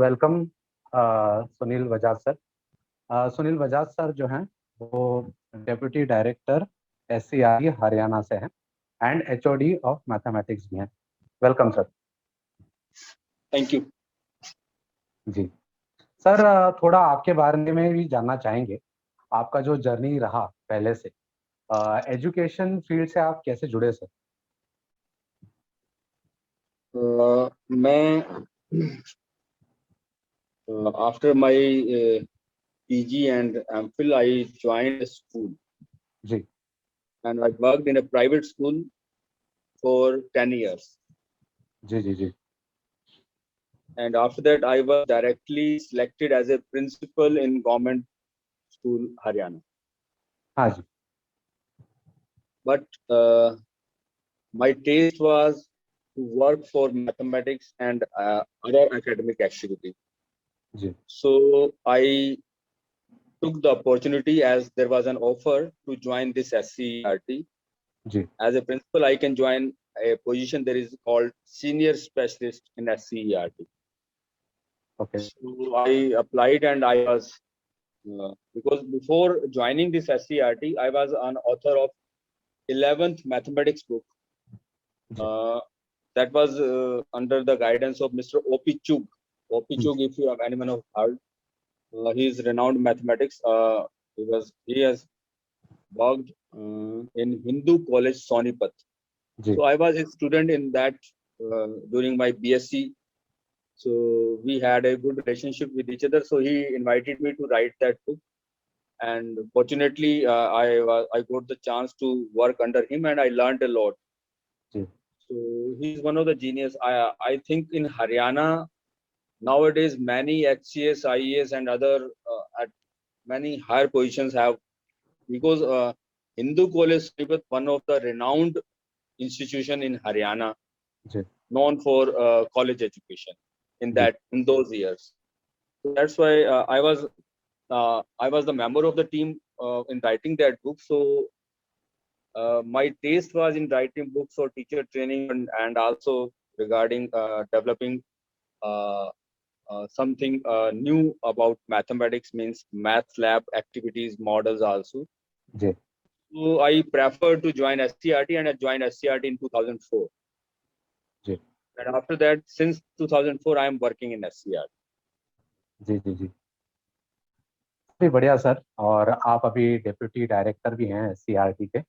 Welcome Sunil Bajaj sir. Sunil Bajaj sir जो हैं वो डेप्यूटी डायरेक्टर SCRE हरियाणा से हैं एंड HOD ऑफ मैथमेटिक्स भी हैं। Welcome sir. Thank you ji sir, थोड़ा आपके बारे में भी जानना चाहेंगे। आपका जो जर्नी रहा पहले से, एजुकेशन फील्ड से आप कैसे जुड़े सर? मैं after my PG and MPhil I joined a school जी and I worked in a private school for 10 years जी जी जी and after that I was directly selected as a principal in government school Haryana. हाँ जी But my taste was to work for mathematics and other academic activity. जी So I took the opportunity as there was an offer to join this SCERT. जी As a principal, I can join a position that is called senior specialist in SCERT. Okay So I applied and I was, because before joining this SCERT, I was an author of 11th mathematics book. That was under the guidance of Mr. O.P. Chugh. O.P. Chugh, if you have anyone have heard, he is renowned mathematics. He has worked in Hindu College, Sonipat. जी So I was a student in that during my BSc. So we had a good relationship with each other. So he invited me to write that book, and fortunately, I got the chance to work under him, and I learned a lot. जी So he's one of the genius. I think in Haryana nowadays many HCS, IES, and other at many higher positions have, because Hindu College Sonipat, one of the renowned institution in Haryana, जी known for college education in those years. So that's why I was the member of the team in writing that book. So my taste was in writing books or teacher training, and also regarding developing uh, something new about mathematics, means math lab activities, models also. जी So I preferred to join SCRT, and I joined SCRT in 2004. जी And after that, since 2004, I am working in SCRT. जी जी जी काफी बढ़िया sir. और आप अभी deputy director भी हैं SCRT के।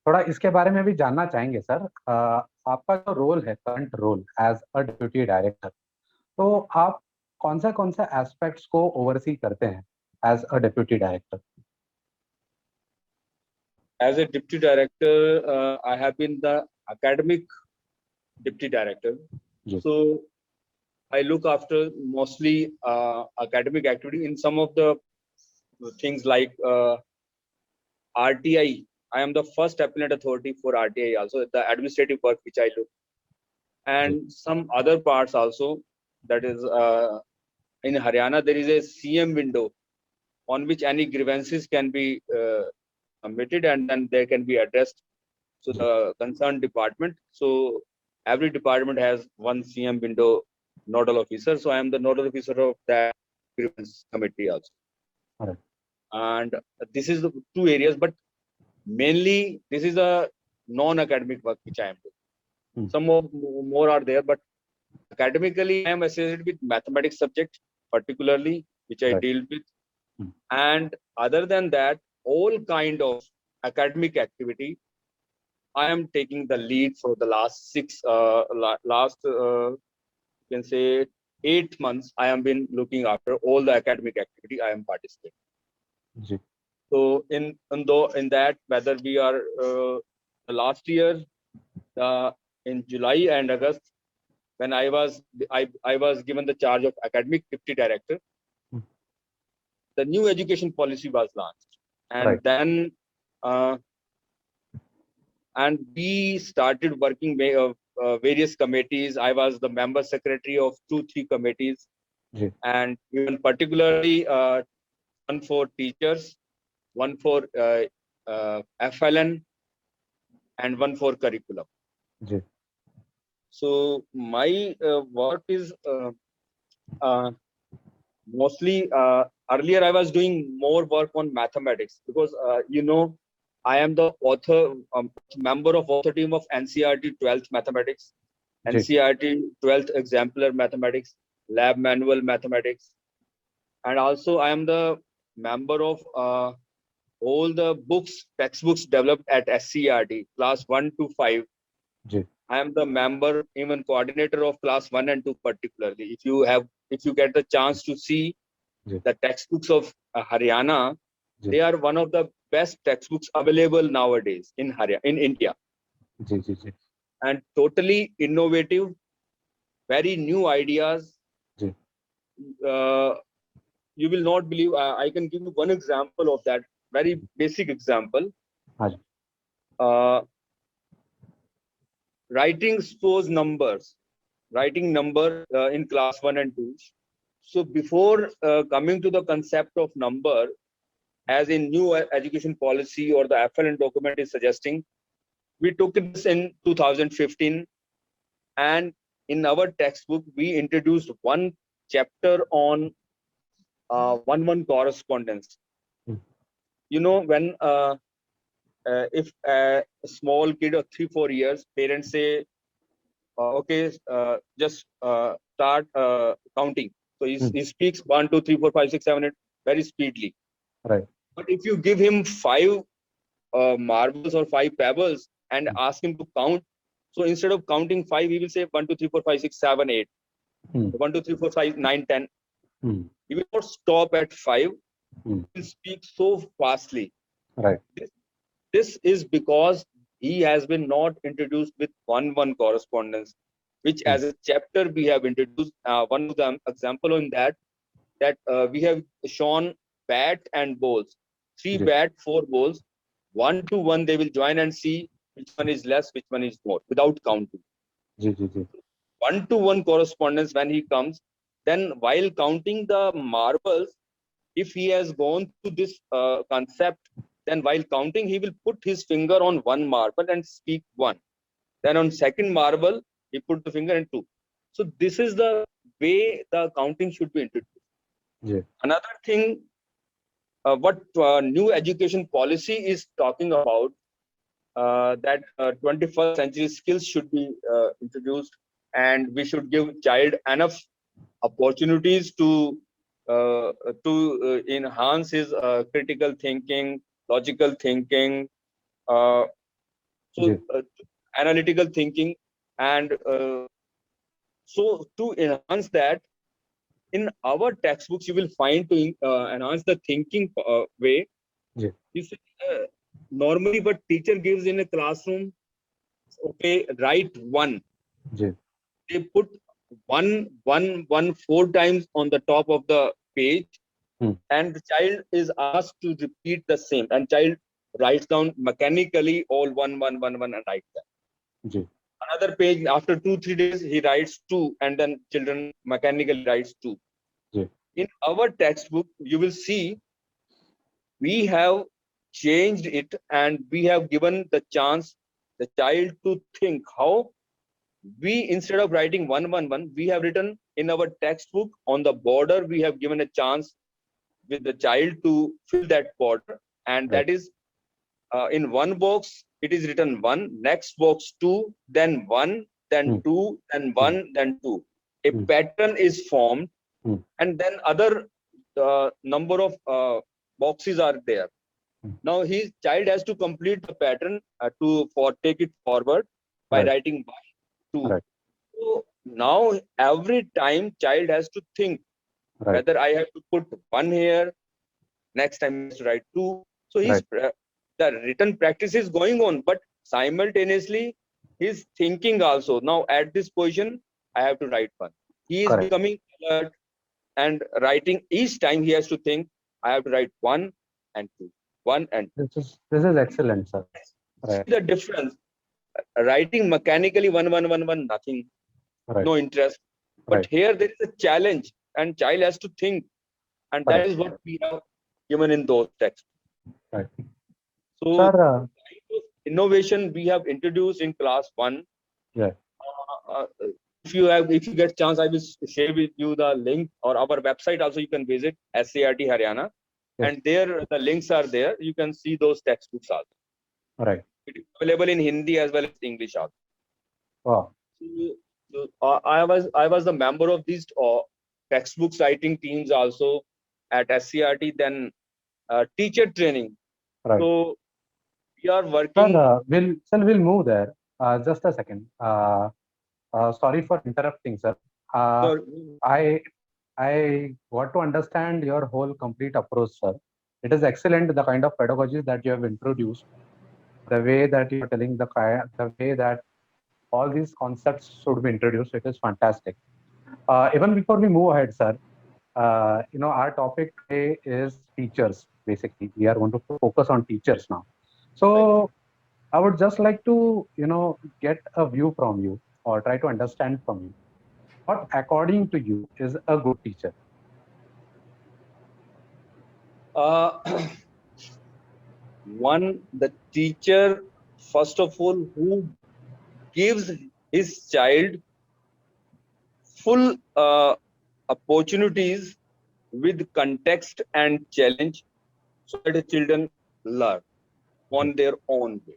थोड़ा इसके बारे में भी जानना चाहेंगे सर। आपका जो रोल है, current role as a deputy director, तो आप कौन सा एस्पेक्ट्स को ओवरसी करते हैं as a deputy director? As a deputy director, I have been the academic deputy director. जी So I look after mostly academic activity in some of the things like RTI. I am the first appellate authority for RTI, also the administrative work which I look, जी and some other parts also. That is, in Haryana there is a CM window on which any grievances can be submitted, and then they can be addressed to जी the concerned department. So every department has one CM window nodal officer. So I am the nodal officer of that grievance committee also. Alright. And this is the two areas, but mainly this is a non-academic work which I am doing. Some more are there, but academically I am associated with mathematics subject particularly, which I Right. deal with. And other than that, all kind of academic activity, I am taking the lead for the last you can say 8 months. I have been looking after all the academic activity I am participating. जी So in that, whether we are last year in July and August, when I was given the charge of academic deputy director, the new education policy was launched, and Right. then and we started working various committees. I was the member secretary of 2-3 committees, जी and even particularly one for teachers, one for FLN, and one for curriculum. जी So my work is mostly earlier I was doing more work on mathematics because I am the author, member of author team of NCERT 12th mathematics, जी NCERT 12th exemplar mathematics, lab manual mathematics, and also I am the member of all the textbooks developed at SCERT class 1 to 5. जी I am the member, even coordinator of class 1 and 2 particularly. If you get the chance to see जी the textbooks of Haryana, जी they are one of the best textbooks available nowadays in in India, जी जी जी and totally innovative, very new ideas. जी Uh, you will not believe. I can give you one example of that. Very basic example. हाँ जी Uh, writing suppose numbers, writing number in class 1 and 2. So before coming to the concept of number, as in new education policy or the FLN document is suggesting, we took this in 2015, and in our textbook we introduced one chapter on 1-1 correspondence. Hmm, When if a small kid of 3-4 years, parents say, okay, just start counting. So hmm, he speaks 1, 2, 3, 4, 5, 6, 7, 8 very speedily. right But if you give him 5 marbles or 5 pebbles and hmm, ask him to count, so instead of counting 5, he will say 1, 2, 3, 4, 5, 6, 7, 8. Hmm, 1, 2, 3, 4, 5, 9, 10. Hmm, He will not stop at 5. Hmm, He will speak so fastly. right This, this is because he has been not introduced with 1-1 correspondence, which hmm, as a chapter we have introduced. One of the example on that we have shown bat and balls. Three ji bat, 4 balls. 1 to 1 they will join and see which one is less, which one is more without counting. जी जी जी 1-to-1 correspondence when he comes, then while counting the marbles, if he has gone through this concept, then while counting he will put his finger on one marble and speak 1. Then on second marble he put the finger and 2. So this is the way the counting should be introduced. Ji Another thing, what new education policy is talking about, that 21st century skills should be introduced, and we should give child enough opportunities to enhance his critical thinking, logical thinking, uh, so ji analytical thinking, and so to enhance that, in our textbooks you will find to enhance the thinking way. Ji You see, normally what teacher gives in a classroom, okay, write 1. Ji They put 1 1 1 4 times on the top of the page, hmm, and the child is asked to repeat the same, and child writes down mechanically all 1 1 1 1 and writes that. Ji Another page, after 2 3 days he writes 2, and then children mechanically writes 2. Ji In our textbook you will see we have changed it, and we have given the chance the child to think how. We, instead of writing 1 1 1, we have written in our textbook on the border, we have given a chance with the child to fill that border, and right that is in one box it is written 1, next box 2, then 1, then hmm, 2, then hmm, 1, then 2. A hmm, pattern is formed, hmm, and then other number of boxes are there. Hmm, Now his child has to complete the pattern to for take it forward by right writing 1 2. right So now every time child has to think right whether I have to put 1 here, next time he has to write 2. So right the written practice is going on, but simultaneously he's thinking also. Now at this position I have to write 1. He is correct becoming alert and writing each time he has to think I have to write 1 and 2, 1 and 2. this is excellent sir right See the difference. Writing mechanically 1 1 1 1, nothing, right no interest. But right here there is a challenge, and child has to think, and that correct is what we have given in those texts. right So sir the kind of innovation we have introduced in class 1, yeah uh, uh, if you get chance, I will share with you the link, or our website also you can visit, SCRT Haryana. Yes. And there the links are there. You can see those textbooks also. Right. It is available in Hindi as well as English also. Wow. I was the member of these textbooks writing teams also at SCRT. Then teacher training. Right. So we are Sir, working. we'll move there. Just a second. Sorry for interrupting, sir. For, I I got to understand your whole complete approach, sir. It is excellent, the kind of pedagogy that you have introduced, the way that you are telling the way that all these concepts should be introduced. It is fantastic. Even before we move ahead, sir, our topic today is teachers. Basically, we are going to focus on teachers now. So I would just like to, get a view from you or try to understand from you what, according to you, is a good teacher. uh, one, the teacher, first of all, who gives his child full opportunities with context and challenge, so that the children learn on their own way.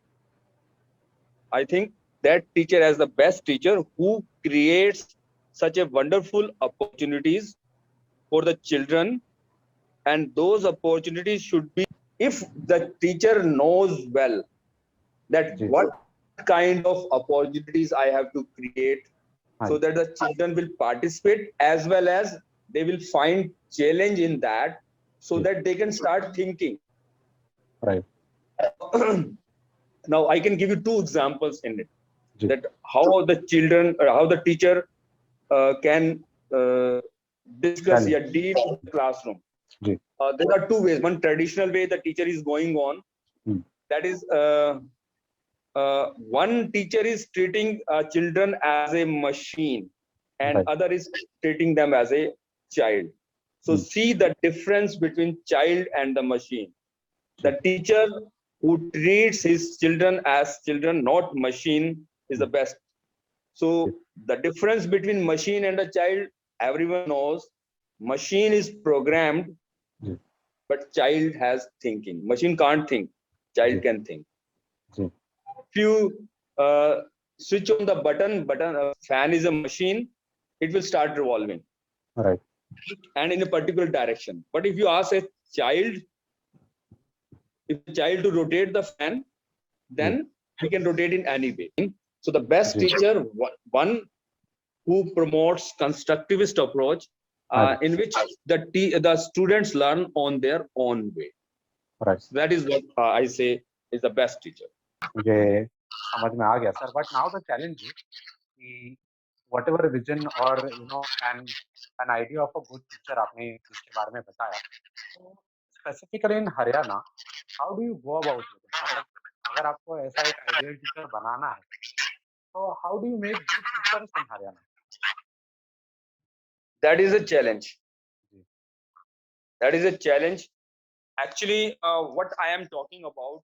I think that teacher as the best teacher who creates such a wonderful opportunities for the children, and those opportunities should be, if the teacher knows well that Ji, what kind of opportunities I have to create, so हाँ, that the children will participate as well as they will find challenge in that, so ji, that they can start thinking. right, Now I can give you two examples in it, ji, that how the children, how the teacher can discuss, challenge, yeah, deal in the classroom. ji, There are two ways. One, traditional way the teacher is going on, hmm, that is one teacher is treating children as a machine, and right, other is treating them as a child. So hmm, see the difference between child and the machine. ji, The teacher who treats his children as children, not machine, is hmm, the best. ji, So the difference between machine and a child, everyone knows. Machine is programmed, ji, but child has thinking. Machine can't think, child ji, can think. ji, If you switch on the button, fan is a machine, it will start revolving right, and in a particular direction. But if you ask a child, if a child to rotate the fan, ji, then he can rotate in any way. So the best ji, teacher, one who promotes constructivist approach, हाँ जी, in which the students learn on their own way. right. So that is what I say is the best teacher. मुझे समझ में आ गया, sir. But now the challenge is कि whatever vision or an idea of a good teacher आपने इसके बारे में बताया, तो specifically in Haryana, how do you go about it? मतलब अगर आपको ऐसा एक ideal teacher बनाना है, तो how do you make good teachers in Haryana? That is a challenge. Ji, That is a challenge. Actually, what I am talking about,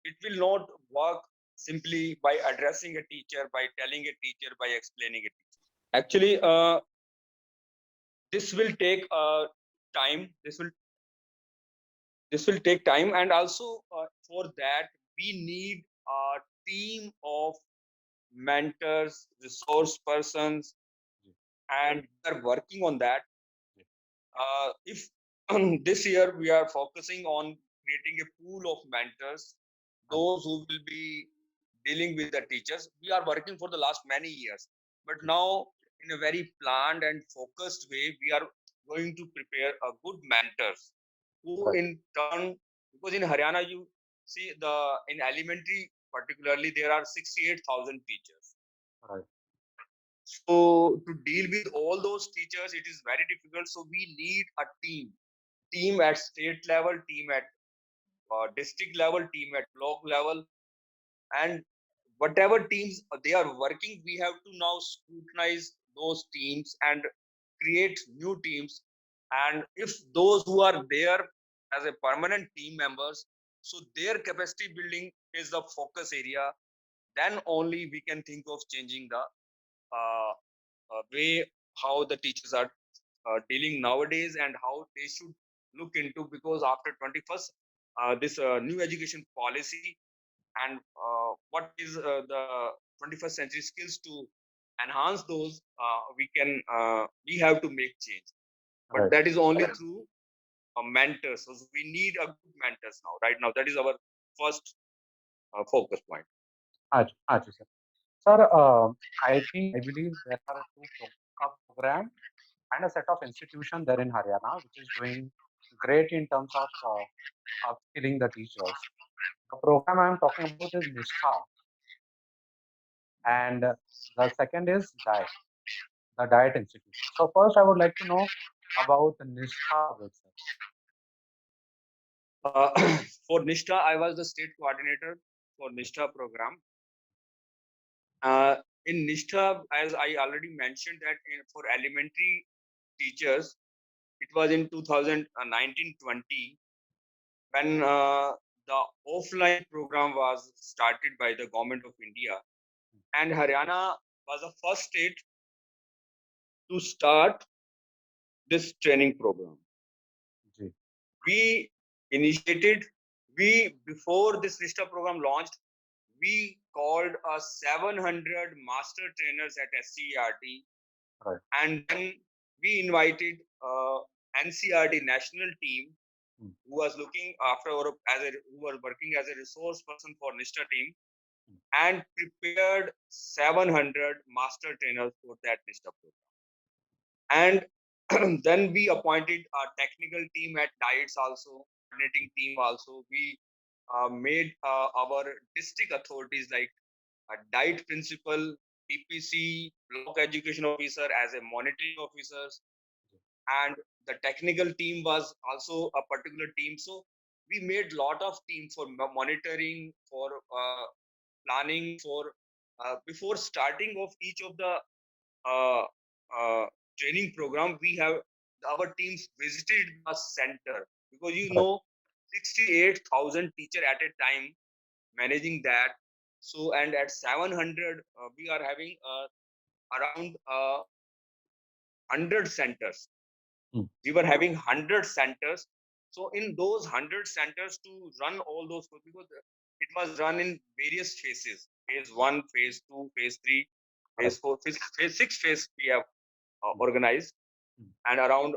it will not work simply by addressing a teacher, by telling a teacher, by explaining a teacher. Actually, this will take time. This will take time, and also for that we need a team of mentors, resource persons, ji, and we are working on that. Ji, If this year we are focusing on creating a pool of mentors, हाँ जी, those who will be dealing with the teachers. We are working for the last many years, but now in a very planned and focused way, we are going to prepare a good mentors who right, in turn, because in Haryana you see the in elementary particularly there are 68,000 teachers. right, So to deal with all those teachers, it is very difficult. So we need a team at state level, team at district level, team at block level, and whatever teams they are working, we have to now scrutinize those teams and create new teams. And if those who are there as a permanent team members, so their capacity building is the focus area, then only we can think of changing the way how the teachers are dealing nowadays and how they should look into, because after 21st this new education policy and what is the 21st century skills to enhance those, we have to make change, but Right. that is only through mentors. So we need a good mentors now, right now. That is our first focus point. Aaj, sir. Sir, I believe there are a program and a set of institutions there in Haryana which is doing great in terms of upskilling the teachers. The program I'm talking about is Nishtha, and the second is DIET, the Diet Institution. So first, I would like to know about Nishtha, sir. Uh, for Nishtha, I was the state coordinator for Nishtha program. In Nishtha, as I already mentioned, that for elementary teachers, it was in 2019-20 when the offline program was started by the government of India, and Haryana was the first state to start this training program. Ji. We initiated, we before this Nishtha program launched, we called 700 master trainers at SCERT, Right. and then we invited NCERT national team who was looking after who were working as a resource person for Nishtha team, and prepared 700 master trainers for that Nishtha program. And then we appointed a technical team at DIETS also, coordinating team also. We made our district authorities like a DIET principal, PPC, block education officer as a monitoring officers, and the technical team was also a particular team. So we made lot of teams for monitoring, for planning, for before starting of each of the uh, uh, training program. We have our teams visited the center, because Right. 68,000 teacher at a time managing that. So and at 700 we are having around 100 centers. Mm. We were having 100 centers. So in those 100 centers to run all those, because it was run in various phases: phase 1, phase 2, phase 3, Right. phase 4, phase 6 phase we have Mm. organized, Mm. and around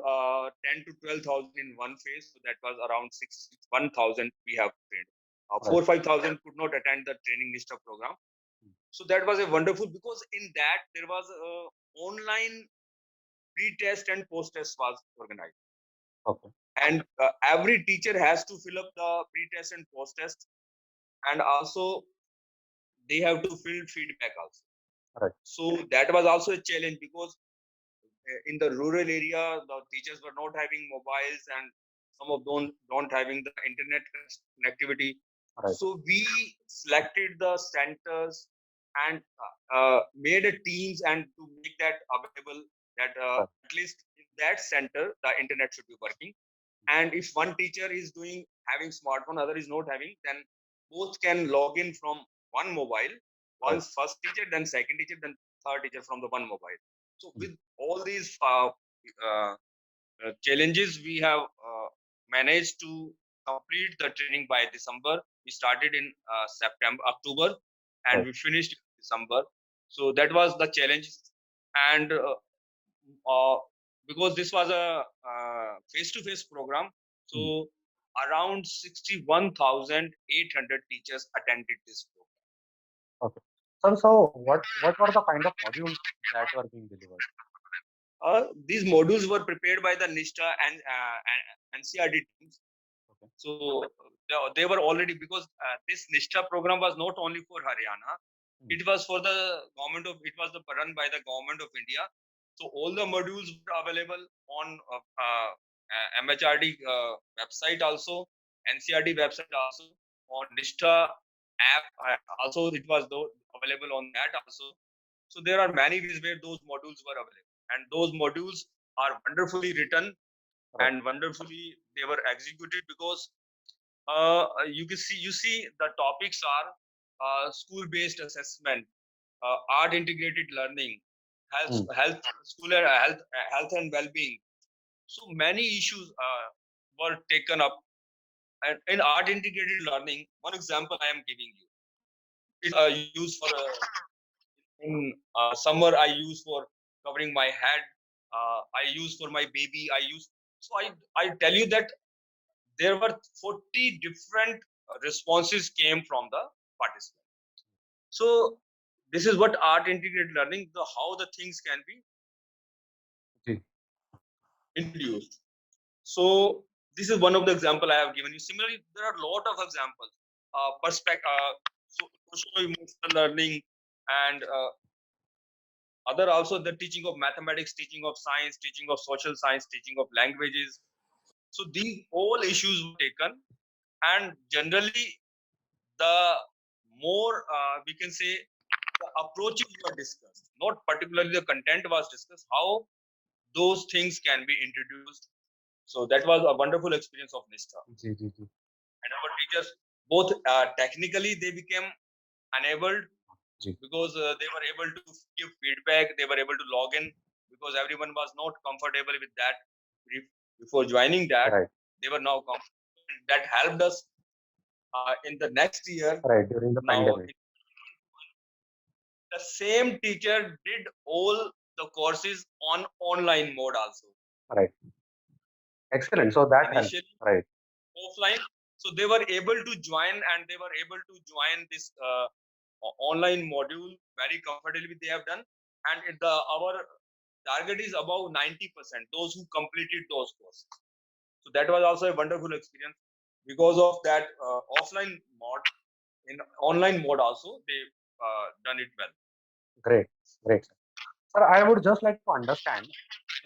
10 to 12,000 in one phase. So that was around 1,000 we have trained. Right. 5,000 could not attend the training Nishtha program. Mm. So that was a wonderful, because in that there was online pre-test and post-test was organized, Okay. and every teacher has to fill up the pre-test and post-test, and also they have to fill feedback also. Right. So that was also a challenge, because in the rural area the teachers were not having mobiles, and some of them don't having the internet connectivity. Right. So we selected the centers and made a teams and to make that available, that Right. at least in that center the internet should be working. And if one teacher is doing having smartphone, other is not having, then both can log in from one mobile, Right. once first teacher, then second teacher, then third teacher from the one mobile. So Mm. with all these challenges, we have managed to complete the training by December. We started in September, October, and Right. we finished in December. So that was the challenge. And uh, because this was a face-to-face program, so Mm. around 61,800 teachers attended this program. Okay. Sir, so what were the kind of modules that were being delivered? These modules were prepared by the NISTA and NCRD teams. Okay. So they were already, because this NISTA program was not only for Haryana, Mm. it was for the government of, it was run by the government of India. So all the modules were available on MHRD website also, NCRD website also, on NISTA app also it was available on that also. So there are many ways where those modules were available, and those modules are wonderfully written Right. and wonderfully they were executed, because you see the topics are school based assessment, art integrated learning, health and well-being. So many issues were taken up. And in art integrated learning, one example I am giving you is used for in summer. I use for covering my head. I use for my baby. I tell you that there were 40 different responses came from the participant. So this is what art integrated learning, how the things can be ji, introduced. So this is one of the example I have given you. Similarly, there are a lot of examples. Social emotional learning and other also the teaching of mathematics, teaching of science, teaching of social science, teaching of languages. So these all issues were taken, and generally the more we can say the approaches were discussed, not particularly the content was discussed, how those things can be introduced. So that was a wonderful experience of NISTA. जी, जी, जी, And our teachers, both technically they became enabled ji, because they were able to give feedback, they were able to log in because everyone was not comfortable with that before joining that. right, They were now comfortable. That helped us in the next year. right, during the Now pandemic, the same teacher did all the courses on online mode also. right, excellent, so that helped, Initially right, offline, so they were able to join and they were able to join this online module very comfortably. They have done, and our target is above 90% those who completed those courses. So that was also a wonderful experience. Because of that offline mode, in online mode also they done it well. great, great, sir. Sir, I would just like to understand,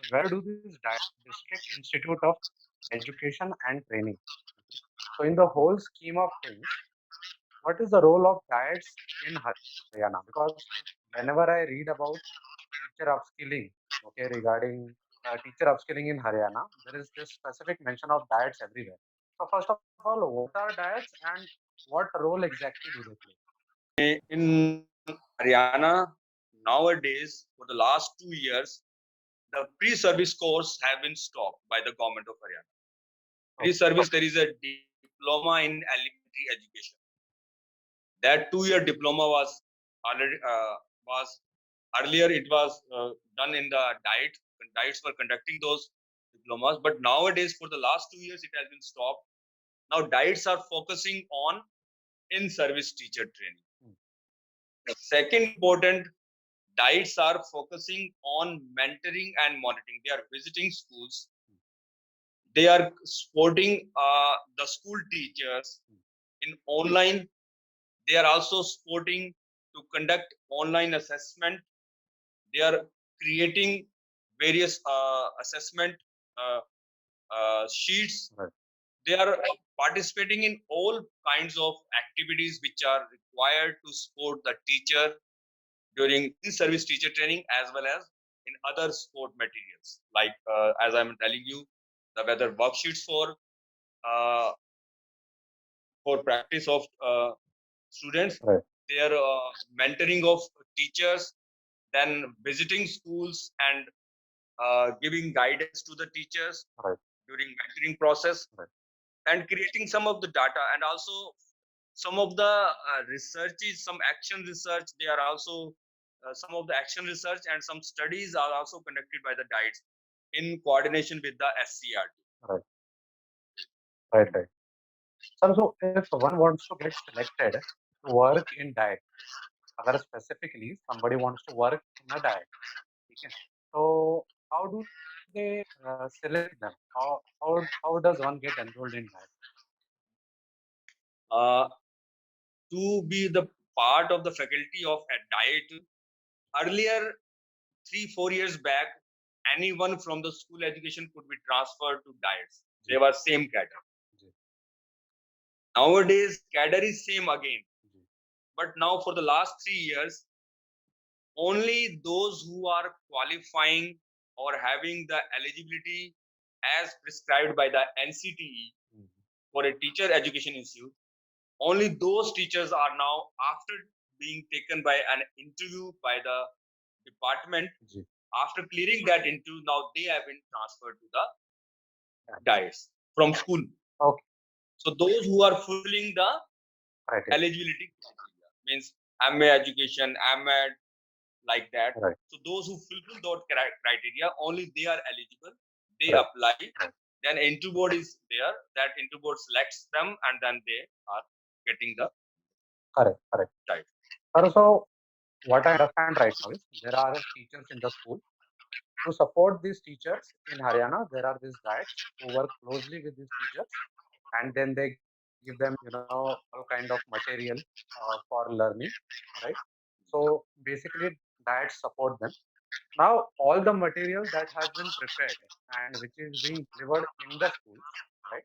where do these district institute of education and training, so in the whole scheme of things, what is the role of diets in Haryana? Because whenever I read about teacher upskilling, okay, regarding teacher upskilling in Haryana, there is this specific mention of diets everywhere. So first of all, what are diets and what role exactly do they play? In Haryana nowadays, for the last 2 years, the pre-service course have been stopped by the government of Haryana. Pre-service, there is a diploma in elementary education. That 2 year diploma was already was earlier. It was done in the diet. Diets were conducting those diplomas, but nowadays for the last 2 years it has been stopped. Now diets are focusing on in-service teacher training. The second important, diets are focusing on mentoring and monitoring. They are visiting schools. They are supporting the school teachers in online. They are also supporting to conduct online assessment. They are creating various assessment uh, sheets. Right, They are participating in all kinds of activities which are required to support the teacher during in-service teacher training, as well as in other support materials, like as I'm telling you, the whether worksheets uh, for practice of students, right, their mentoring of teachers, then visiting schools and giving guidance to the teachers right, during mentoring process, right, and creating some of the data, and also some of the researches, some action research. They are also some of the action research and some studies are also conducted by the diets in coordination with the SCRT. right, right, right. Sir, so if one wants to get selected to work in diet, अगर specifically somebody wants to work in a diet, ठीक है? So how do they select them? How does one get enrolled in diet? uh, to be the part of the faculty of a diet, earlier 3-4 years back, anyone from the school education could be transferred to diets. They were same cadre. Ji, Nowadays cadre is same again, ji, but now for the last 3 years, only those who are qualifying or having the eligibility as prescribed by the NCTE hmm, for a teacher education institute, only those teachers are now, after being taken by an interview by the department, ji, after clearing that into, now they have been transferred to the yeah, diets from school. okay, So those who are fulfilling the criteria, eligibility criteria, means MA education, MEd, like that. right, So those who fulfill those criteria, only they are eligible. They right, apply. right. Then into board is there. That into board selects them, and then they are getting the Correct, correct. diet. Sir, so what I understand right now is there are teachers in the school. To support these teachers in Haryana, there are these guides who work closely with these teachers, and then they give them, all kind of material for learning, right? So basically, diets support them. Now, all the material that has been prepared and which is being delivered in the schools, right?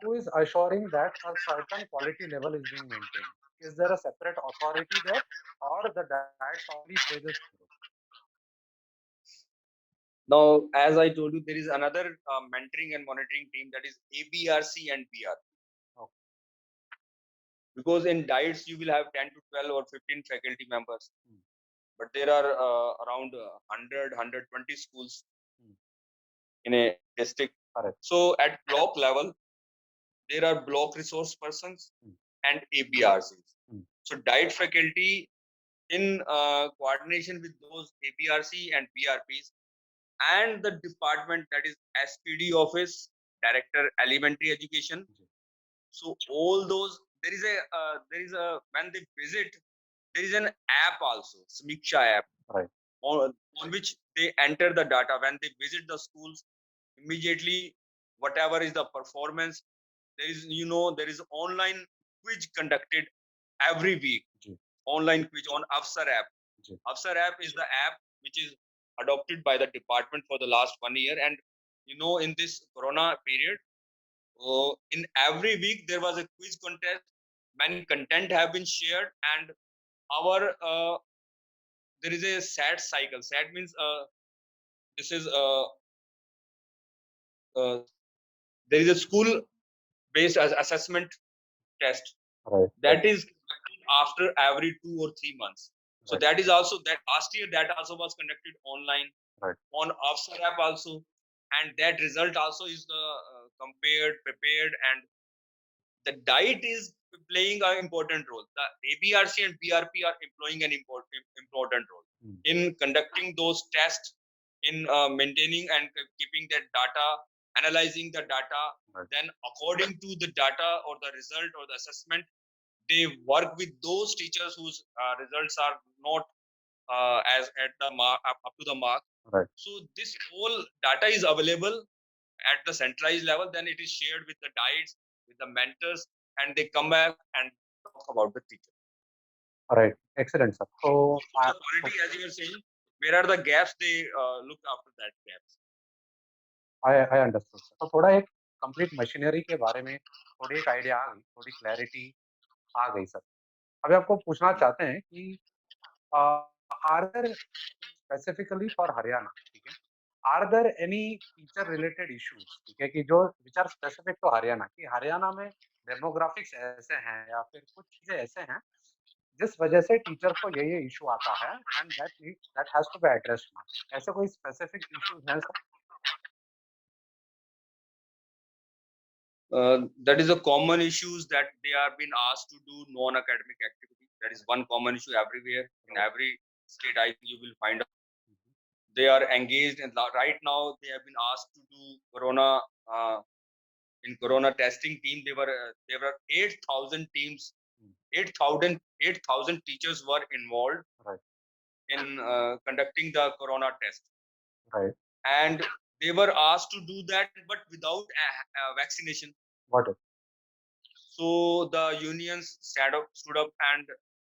Who is assuring that a certain quality level is being maintained? Is there a separate authority there, or the diets only play this role? Now, as I told you, there is another mentoring and monitoring team, that is ABRC and BRP. Okay. Because in diets you will have 10 to 12 or 15 faculty members, Hmm. but there are around 100 schools Hmm. in a district. Correct. So at block level, there are block resource persons Hmm. and ABRCs. Hmm. So diet faculty, in coordination with those ABRC and BRPs and the department, that is SPD office, Director Elementary Education. Ji. So all those, there is a when they visit, there is an app also, Samiksha app, Right. on which they enter the data. When they visit the schools, immediately whatever is the performance, there is online quiz conducted every week. Ji. Online quiz on Afsar app. Ji. Afsar app is the app which is adopted by the department for the last 1 year. And in this corona period, in every week there was a quiz contest. Many content have been shared, and our there is a SAT cycle. SAT means this is uh, there is a school based assessment test Right. Right. that is after every 2 or 3 months. So Right. that is also, that last year that also was conducted online Right. on Afsar app also, and that result also is the compared, prepared, and the diet is playing an important role. The ABRC and BRP are employing an important role Hmm. in conducting those tests, in maintaining and keeping that data, analyzing the data. Right. Then, according to the data or the result or the assessment, they work with those teachers whose results are not as at the mark, up to the mark. Right. So this whole data is available at the centralized level. Then it is shared with the diets, with the mentors, and they come back and talk about the teacher. Right. Excellent, sir. So, So the quality, as you were saying, where are the gaps? They look after that gaps. I understood, sir. तो थोड़ा एक complete machinery के बारे में थोड़ी एक idea आ गई, थोड़ी क्लैरिटी आ गई, सर। अभी आपको पूछना चाहते हैं कि are there specifically for Haryana, ठीक है? Are there any teacher related issues, ठीक है, कि जो which are specific to Haryana, कि हरियाणा में डेमोग्राफिक्स ऐसे हैं या फिर कुछ चीजें ऐसे हैं जिस वजह से टीचर्स को ये इशू आता है and that has to be addressed now. ऐसे कोई स्पेसिफिक इश्यूज हैं sir? That is a common issues, that they are being asked to do non-academic activity. That is one common issue everywhere in every state. I think you will find out. They are engaged, and right now they have been asked to do corona. In corona testing team, there were 8,000 teams, 8,000 teachers were involved Right. in conducting the corona test, Right. and they were asked to do that, but without a vaccination. Got it. So the unions stood up, and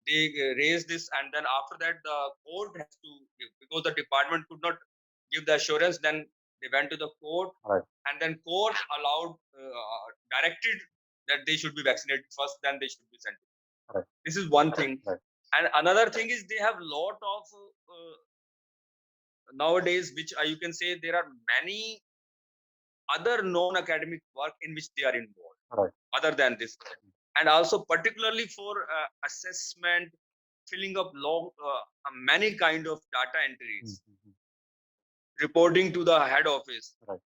they raised this, and then after that the court has to give, because the department could not give the assurance. Then they went to the court, Right. and then court allowed, directed that they should be vaccinated first, then they should be sent. Right. This is one thing. Right. And another thing is, they have lot of nowadays, which you can say, there are many other non-academic work in which they are involved, Right. other than this. And also particularly for assessment, filling up long, many kind of data entries, Mm-hmm. reporting to the head office. Right.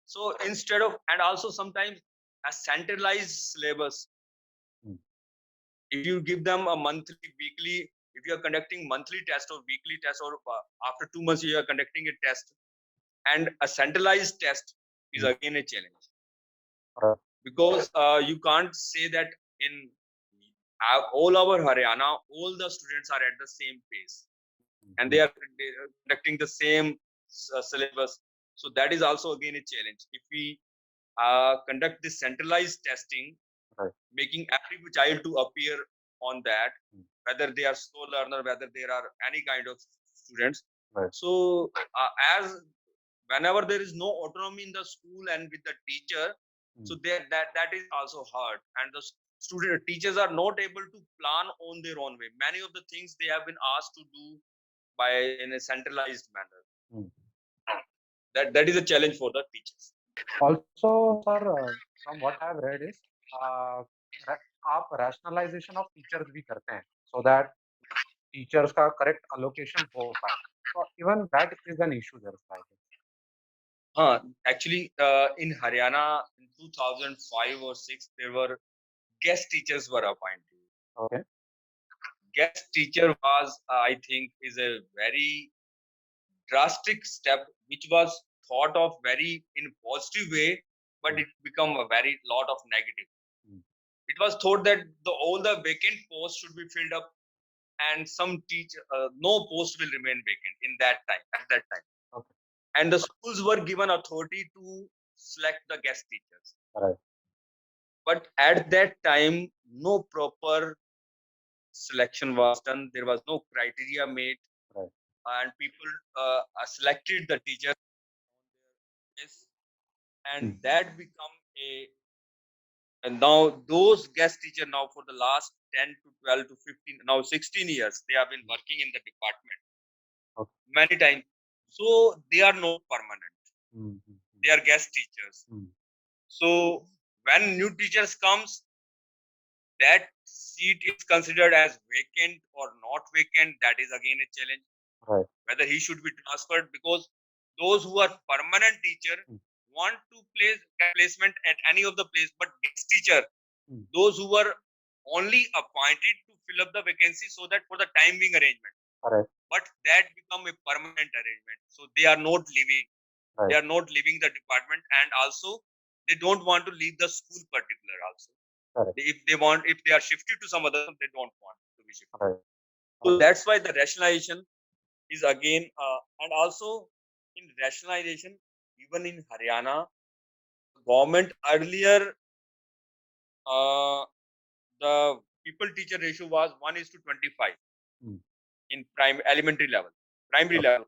So instead of, and also sometimes a centralized syllabus. Mm. If you give them a monthly, weekly, if you are conducting monthly test or weekly test, or after 2 months you are conducting a test, and a centralized test is again a challenge. Right. Because you can't say that in all over Haryana, all the students are at the same pace and they are conducting the same syllabus. So that is also again a challenge. If we conduct this centralized testing, Right. making every child to appear on that, Mm. whether they are slow learner, whether there are any kind of students. Right. So as whenever there is no autonomy in the school and with the teacher, so that is also hard, and the student teachers are not able to plan on their own way. Many of the things they have been asked to do by in a centralized manner. Mm. That is a challenge for the teachers. Also, sir, from what I have read is आप rationalization of teachers भी करते हैं so that teachers का correct allocation हो पाए. So even that is an issue there, I guess. Actually, in Haryana in 2005 or 6, there were guest teachers were appointed. Okay. Guest teacher was, I think, is a very drastic step, which was thought of very in positive way, but it become a very lot of negative. It was thought that all the vacant posts should be filled up, and some teacher, no post will remain vacant in that time. At that time, Okay. and the schools were given authority to select the guest teachers. Right. But at that time, no proper selection was done. There was no criteria made, Right. and people selected the teachers on their yes, and that become a. And now those guest teacher now for the last 10 to 12 to 15, now 16 years, they have been working in the department. Okay. Many times. So they are not permanent. Mm-hmm. They are guest teachers. So when new teachers comes, that seat is considered as vacant or not vacant. That is again a challenge. Right. Whether he should be transferred, because those who are permanent teacher want to place placement at any of the place, but guest teacher, those who were only appointed to fill up the vacancy so that for the time being arrangement. Right. But that become a permanent arrangement. So they are not leaving. Right. They are not leaving the department, and also they don't want to leave the school particular also. Correct. If they are shifted to some other, they don't want to be shifted. Right. So that's why the rationalization is again, and also in rationalization, even in Haryana, government earlier, the people teacher ratio was 1:25 in elementary level, primary level,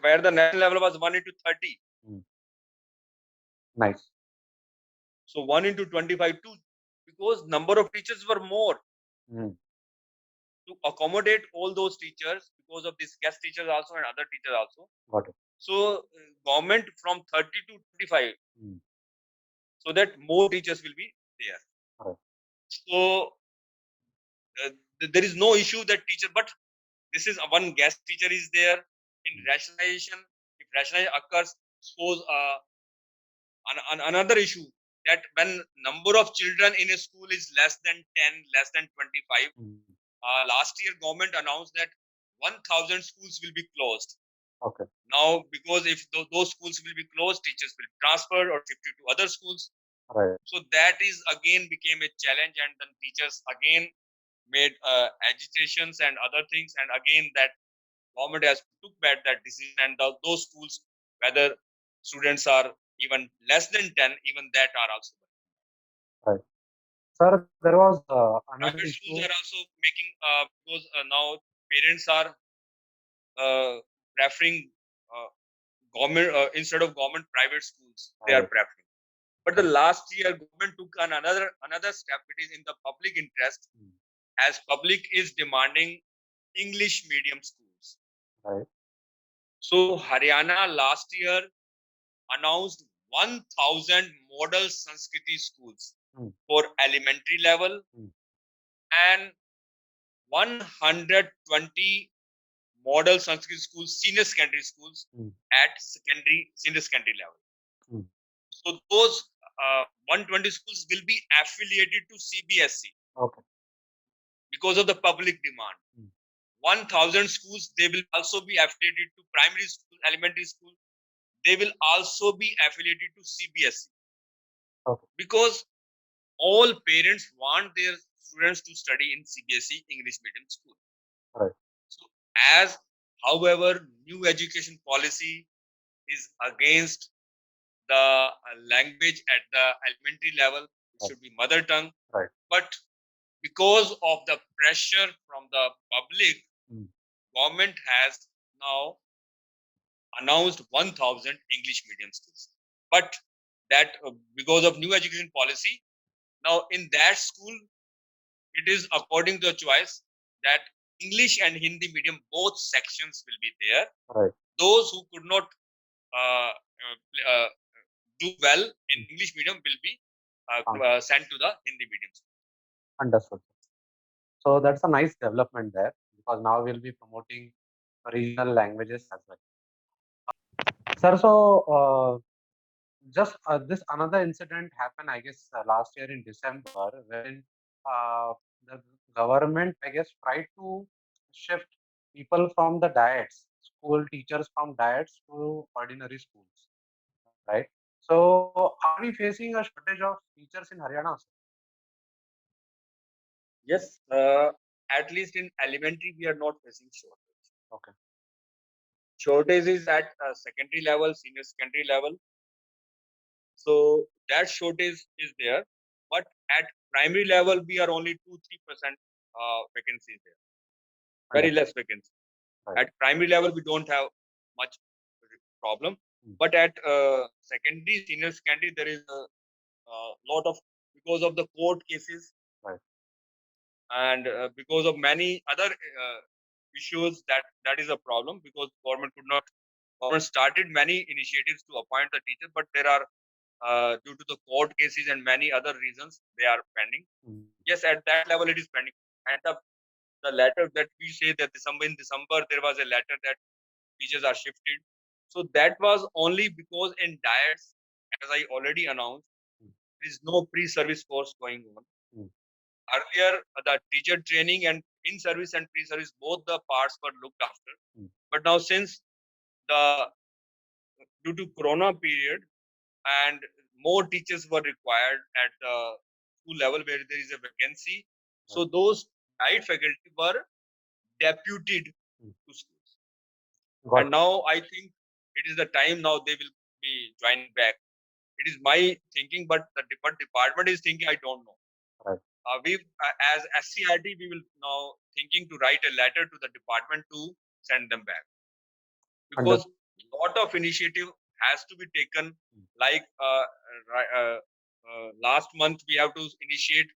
where the national level was 1:30. Nice. So 1:25 too, because number of teachers were more. To accommodate all those teachers, because of these guest teachers also and other teachers also. Got it. So government from 30 to 25, so that more teachers will be there. Right. So there is no issue that teacher, but this is one guest teacher is there. In rationalization, if rationalization occurs, suppose another issue that when number of children in a school is less than 10, less than 25, last year government announced that 1,000 schools will be closed. Okay. Now, because if those schools will be closed, teachers will transfer or shifted to other schools. Right. So that is again became a challenge, and then teachers again made agitations and other things, and again that government has took back that decision, and those schools, whether students are even less than 10, even that are also. Right. Sir, there was another Private issue. schools are also making, because now parents are preferring government instead of government private schools. They are preferring. But the last year government took another step. It is in the public interest, as public is demanding English medium schools. Right. So Haryana last year announced 1,000 model Sanskriti schools for elementary level and 120 model Sanskrit schools, senior secondary schools at senior secondary level. So those 120 schools will be affiliated to CBSE. Okay. Because of the public demand. 1,000 schools, they will also be affiliated to primary school, elementary school. They will also be affiliated to CBSE. Okay. Because all parents want their students to study in CBSE English medium school. Right. So however, new education policy is against the language at the elementary level. It should be mother tongue. Right. But because of the pressure from the public, government has now announced 1,000 English medium schools. But that because of new education policy, now in that school, it is according to the choice that English and Hindi medium, both sections will be there. Right. Those who could not do well in English medium will be sent to the Hindi medium school. Understood. So that's a nice development there, because now we'll be promoting regional languages as well. Sir, so just this another incident happened, I guess, last year in December, when the government, I guess, tried to shift people from the diets, school teachers from diets to ordinary schools, right? So are we facing a shortage of teachers in Haryana? Yes, at least in elementary, we are not facing shortage. Okay. Shortage is at secondary level, senior secondary level. So that shortage is there. But at primary level, we are only 2-3% vacancies there. Very less vacancies. Right. At primary level, we don't have much problem. But at secondary, senior secondary, there is a lot of, because of the court cases. Right. And because of many other issues, that is a problem, because government started many initiatives to appoint the teacher, but there are due to the court cases and many other reasons, they are pending. Yes, at that level it is pending. And the letter that we say that in December there was a letter that teachers are shifted. So that was only because in diets, as I already announced, there is no pre-service course going on. Earlier, the teacher training and in-service and pre-service, both the parts were looked after. But now, since due to Corona period, and more teachers were required at the school level where there is a vacancy, so those diet faculty were deputed to schools. And now I think it is the time now they will be joining back. It is my thinking, but the department is thinking, I don't know. Right. We as SCRT, we will now thinking to write a letter to the department to send them back, because a lot of initiative has to be taken. Like last month, we have to initiate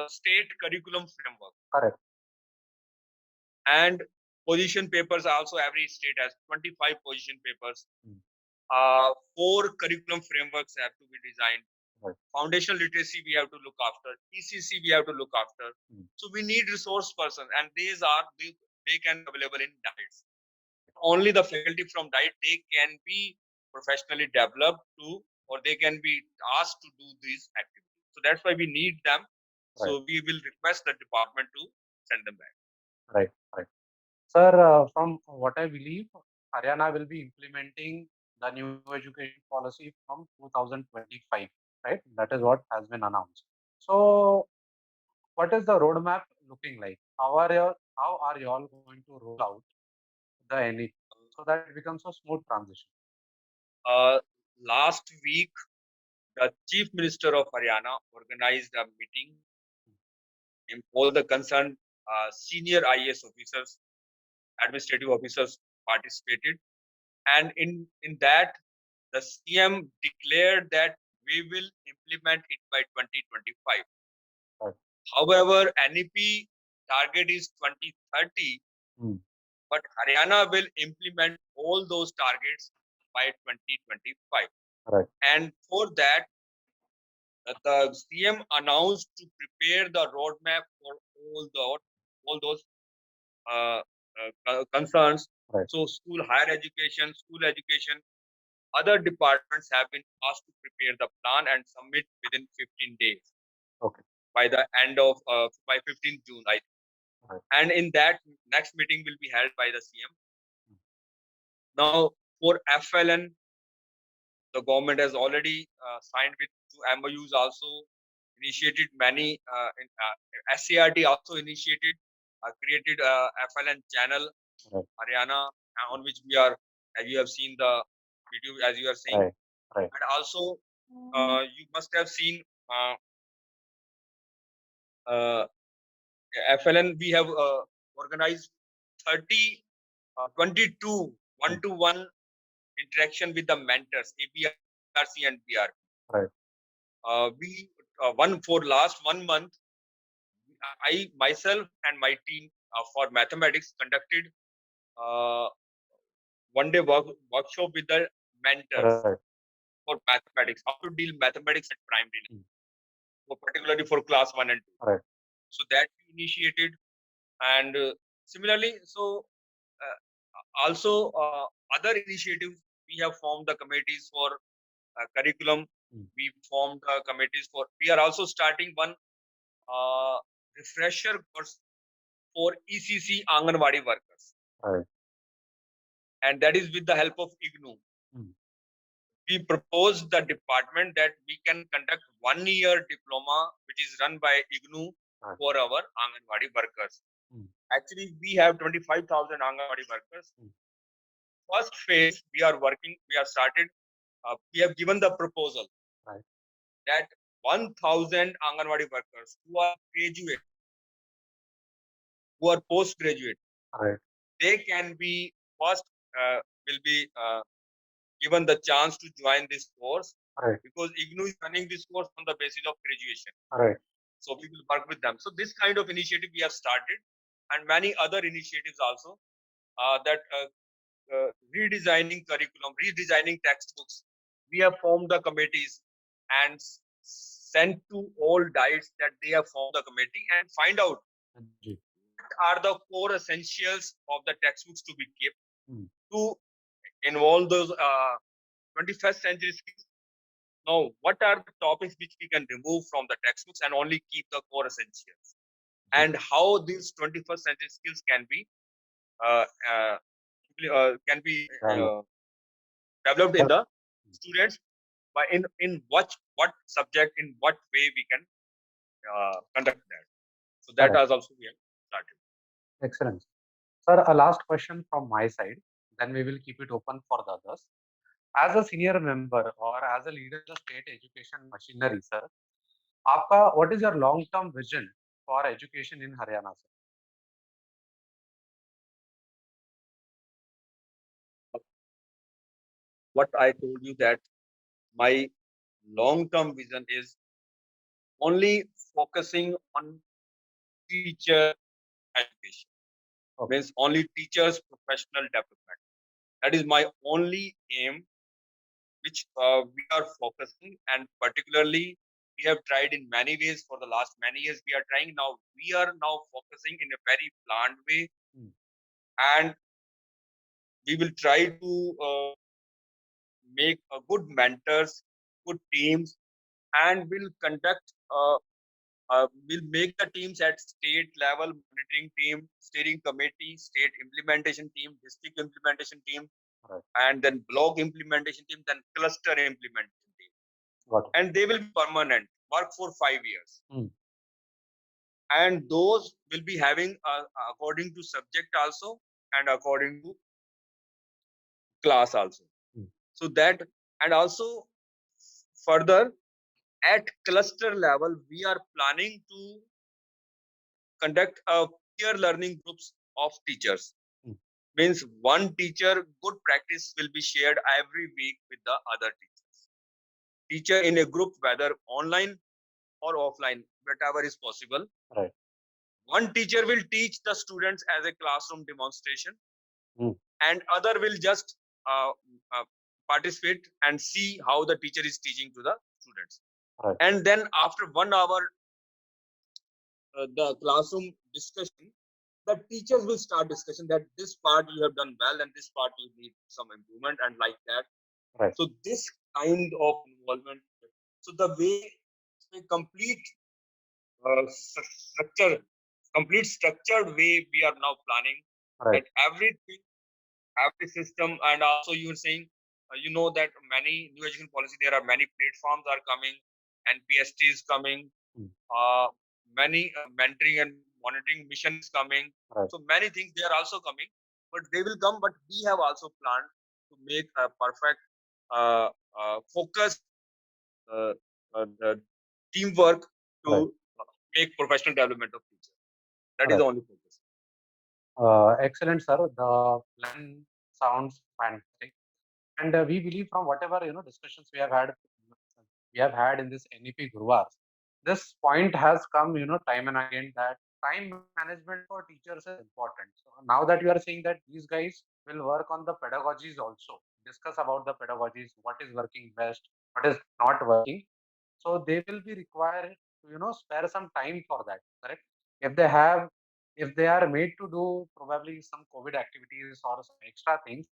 state curriculum framework. Correct. And position papers also, every state has 25 position papers. 4 curriculum frameworks have to be designed. Right. Foundational literacy we have to look after. ECC we have to look after. So we need resource persons, and they can be available in diets. Only the faculty from diet, they can be professionally developed or they can be asked to do these activities. So that's why we need them. Right. So we will request the department to send them back. Right, right. Sir, from what I believe, Haryana will be implementing the new education policy from 2025, right? That is what has been announced. So what is the roadmap looking like? How are you all going to roll out the NEP so that it becomes a smooth transition? Last week, the Chief Minister of Haryana organized a meeting in all the concerned senior IAS officers, administrative officers participated. And in that, the CM declared that we will implement it by 2025. Right. However, NEP target is 2030, but Haryana will implement all those targets by 2025. Right. And for that, the CM announced to prepare the roadmap for all the all those concerns. Right. So higher education, school education, other departments have been asked to prepare the plan and submit within 15 days. Okay. By the end of by 15th June, I think. Right. And in that next meeting will be held by the CM. Now for FLN, the government has already signed with 2 MOUs, also initiated many. SCRT also initiated, created a FLN channel, Right. Haryana, on which we are, as you have seen the video, as you are saying. Right. Right. And also, you must have seen FLN. We have organized 22 one-to-one interaction with the mentors, ABRC and BRP. Right. We one for last 1 month, I myself and my team for mathematics conducted one-day workshop with the mentors Right. for mathematics, how to deal mathematics at primary level, Mm. particularly for class 1 and 2. Right. So that we initiated, and similarly, so also other initiatives, we have formed the committees for curriculum. Mm. We formed committees for. We are also starting one refresher course for ECC Anganwadi workers, Right. and that is with the help of IGNOU. Mm. We proposed the department that we can conduct 1-year diploma, which is run by IGNOU Right. for our Anganwadi workers. Mm. Actually, we have 25,000 Anganwadi workers. Mm. First phase, we are working. We are started. We have given the proposal. Right. That 1,000 Anganwadi workers who are graduate, who are postgraduate, Right. they can be first will be given the chance to join this course, Right. because IGNOU is running this course on the basis of graduation. Right. So we will work with them. So this kind of initiative we have started, and many other initiatives also, that redesigning curriculum, redesigning textbooks. We have formed the committees and sent to all diets that they have formed the committee and find out Ji. what are the core essentials of the textbooks to be kept Mm. to involve those 21st century skills. Now, what are the topics which we can remove from the textbooks and only keep the core essentials? And how these 21st century skills can be uh, uh, developed in the students, by in what subject, in what way we can conduct that. So that Correct. is also we have started. Excellent. Sir, a last question from my side, then we will keep it open for the others. As a senior member or as a leader of the state education machinery, sir, आपका what is your long term vision for education in Haryana, sir? What I told you, that my long-term vision is only focusing on teacher education. Okay. Means only teachers' professional development. That is my only aim, which we are focusing, and particularly we have tried in many ways for the last many years. We are trying now. We are now focusing in a very planned way, and we will try to make good mentors, good teams, and will conduct. We'll make the teams at state level: monitoring team, steering committee, state implementation team, district implementation team, Right. and then block implementation team, then cluster implementation team. Got it. And they will be permanent, work for 5 years. Mm. And those will be having according to subject also, and according to class also. Mm. So that, and also further at cluster level, we are planning to conduct a peer learning groups of teachers. Mm. Means one teacher, good practice will be shared every week with the other teachers. Teacher in a group, whether online or offline, whatever is possible. Right. One teacher will teach the students as a classroom demonstration, Mm. and other will just participate and see how the teacher is teaching to the students. Right. And then after 1 hour, the classroom discussion, the teachers will start discussion that this part you have done well and this part you need some improvement and like that. Right. So this kind of involvement. So the way a structure, complete structured way we are now planning Right. that everything, every system, and also you were saying, you know that many new education policy, there are many platforms are coming, NPST is coming, Hmm. many mentoring and monitoring mission is coming. Right. So many things they are also coming, but they will come. But we have also planned to make a perfect focus the teamwork Right. to make professional development of teachers. That is Right. the only focus. Excellent, sir. The plan sounds fantastic, and we believe from whatever discussions we have had in this NEP Guruvars, this point has come time and again that time management for teachers is important. So now that you are saying that these guys will work on the pedagogies also, discuss about the pedagogies, what is working best, what is not working. So they will be required to spare some time for that. Correct? If they have, if they are made to do probably some COVID activities or some extra things,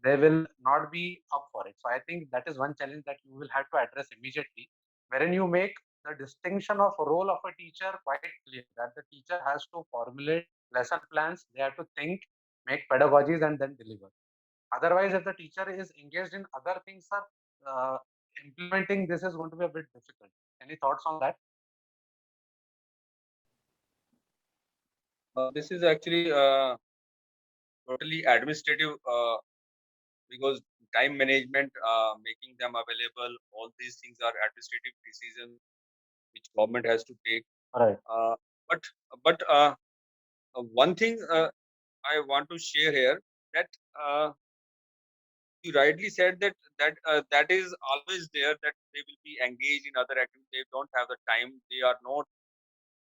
they will not be up for it. So I think that is one challenge that you will have to address immediately, wherein you make the distinction of role of a teacher quite clear that the teacher has to formulate lesson plans, they have to think, make pedagogies, and then deliver. Otherwise, if the teacher is engaged in other things, sir, uh, implementing this is going to be a bit difficult. Any thoughts on that? This is actually totally administrative because time management, making them available, all these things are administrative decisions which government has to take. Right. Uh, but one thing I want to share here that you rightly said that that is always there that they will be engaged in other activities. They don't have the time. They are not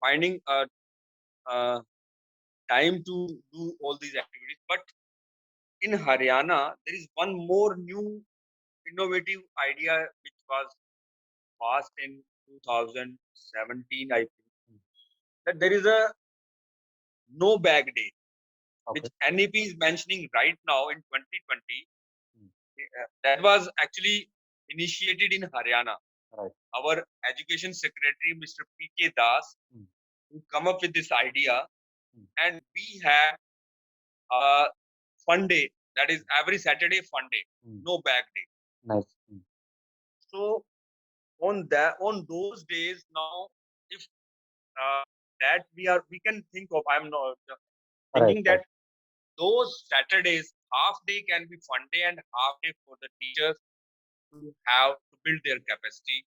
finding uh, time to do all these activities. But in Haryana, there is one more new innovative idea which was passed in 2017, I think, that there is a no bag day, which Okay. NEP is mentioning right now in 2020. Hmm. That was actually initiated in Haryana. Right. Our education secretary, Mr. P.K. Das, Hmm. who come up with this idea, Hmm. and we have a fun day. That is every Saturday fun day, Hmm. no bag day. Nice. Hmm. So on those days now, if uh, that we can think of, I'm not Right. thinking Right. that those Saturdays half day can be fun day and half day for the teachers to have to build their capacity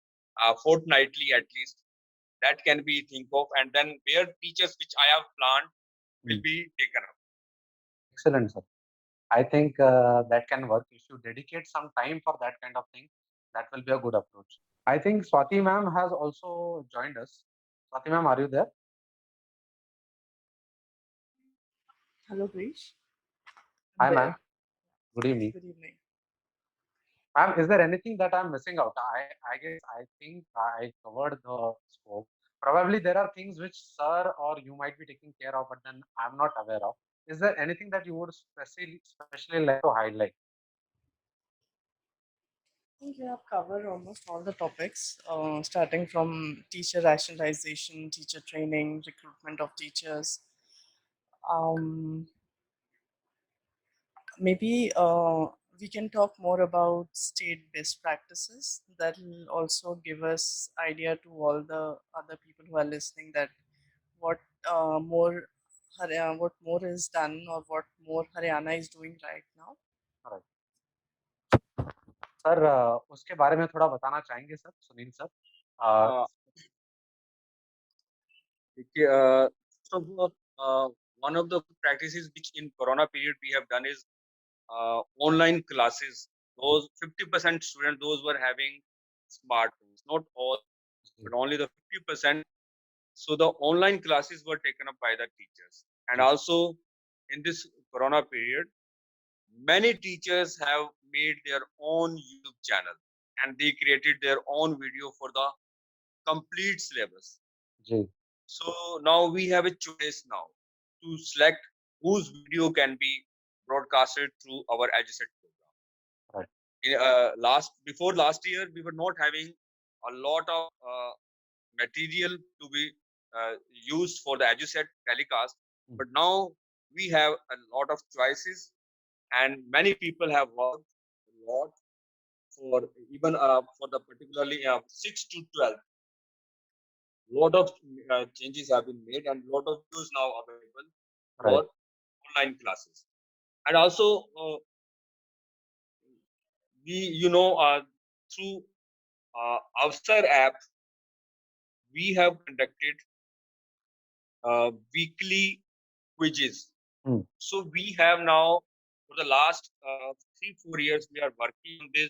fortnightly at least. That can be think of, and then where teachers which I have planned will Hmm. be taken up. Excellent, sir. I think that can work if you dedicate some time for that kind of thing. That will be a good approach. I think Swati ma'am has also joined us. Swati ma'am, are you there? Hello, Krish. I'm Hi, ma'am. there. Good evening. Good evening. Ma'am, is there anything that I'm missing out? I guess I think I covered the scope. Probably there are things which sir or you might be taking care of, but then I'm not aware of. Is there anything that you would especially like to highlight? I think you have covered almost all the topics, starting from teacher rationalization, teacher training, recruitment of teachers. Um, maybe we can talk more about state best practices. That will also give us idea to all the other people who are listening that what more what more is done or what more Haryana is doing right now. Right. Sir उसके बारे में थोड़ा बताना चाहेंगे sir Sunil sir Uh, so one of the practices which in Corona period we have done is online classes. Those 50% students, those were having smartphones, not all, but only the 50%. So the online classes were taken up by the teachers. And also in this Corona period, many teachers have made their own YouTube channel and they created their own video for the complete syllabus. जी So now we have a choice now. to select whose video can be broadcasted through our EduSet program. Right. Before last year, we were not having a lot of material to be used for the EduSet telecast, but now we have a lot of choices, and many people have worked a lot for even for the particularly 6 to 12. Lot of changes have been made, and lot of views now available for Right. online classes. And also we through Avsar app, we have conducted weekly quizzes. Hmm. So we have now, for the last 3-4 years, we are working on this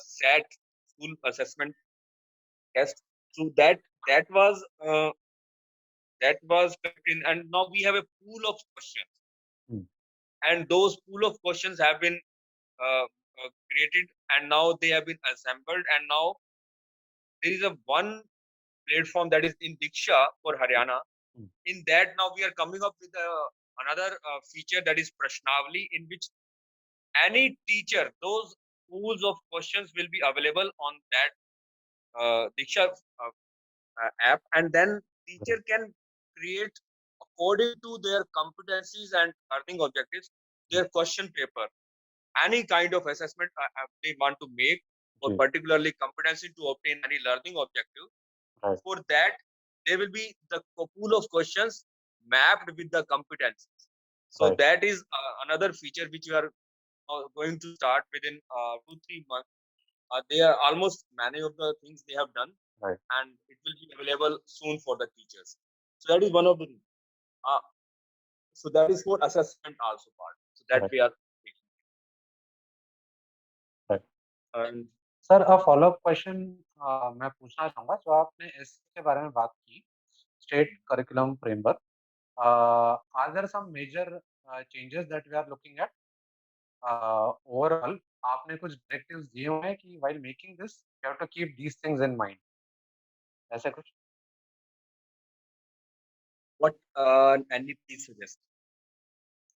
SAT school assessment test. So that was in, and now we have a pool of questions, Hmm. and those pool of questions have been created, and now they have been assembled, and now there is a one platform that is in Diksha for Haryana. Hmm. In that, now we are coming up with another feature, that is Prashnavali, in which any teacher, those pools of questions will be available on that Diksha app, and then teacher can create according to their competencies and learning objectives their question paper, any kind of assessment they want to make, or Ji. particularly competency to obtain any learning objective. Right. For that, there will be the pool of questions mapped with the competencies. So Right. that is another feature which we are going to start within 2-3 months. They are almost many of the things they have done, Right. and it will be available soon for the teachers. So that is one of the things. So that is for assessment also part. So that Right. we are taking. Right. And sir follow up question मैं पूछना चाहूँगा, जो आपने इसके बारे में बात की, state curriculum framework, are there some major changes that we are looking at overall? आपने कुछ डायरेक्टिव्स दिए हुए हैं कि while making this you have to keep these things in mind, ऐसा कुछ? what NEP is suggesting?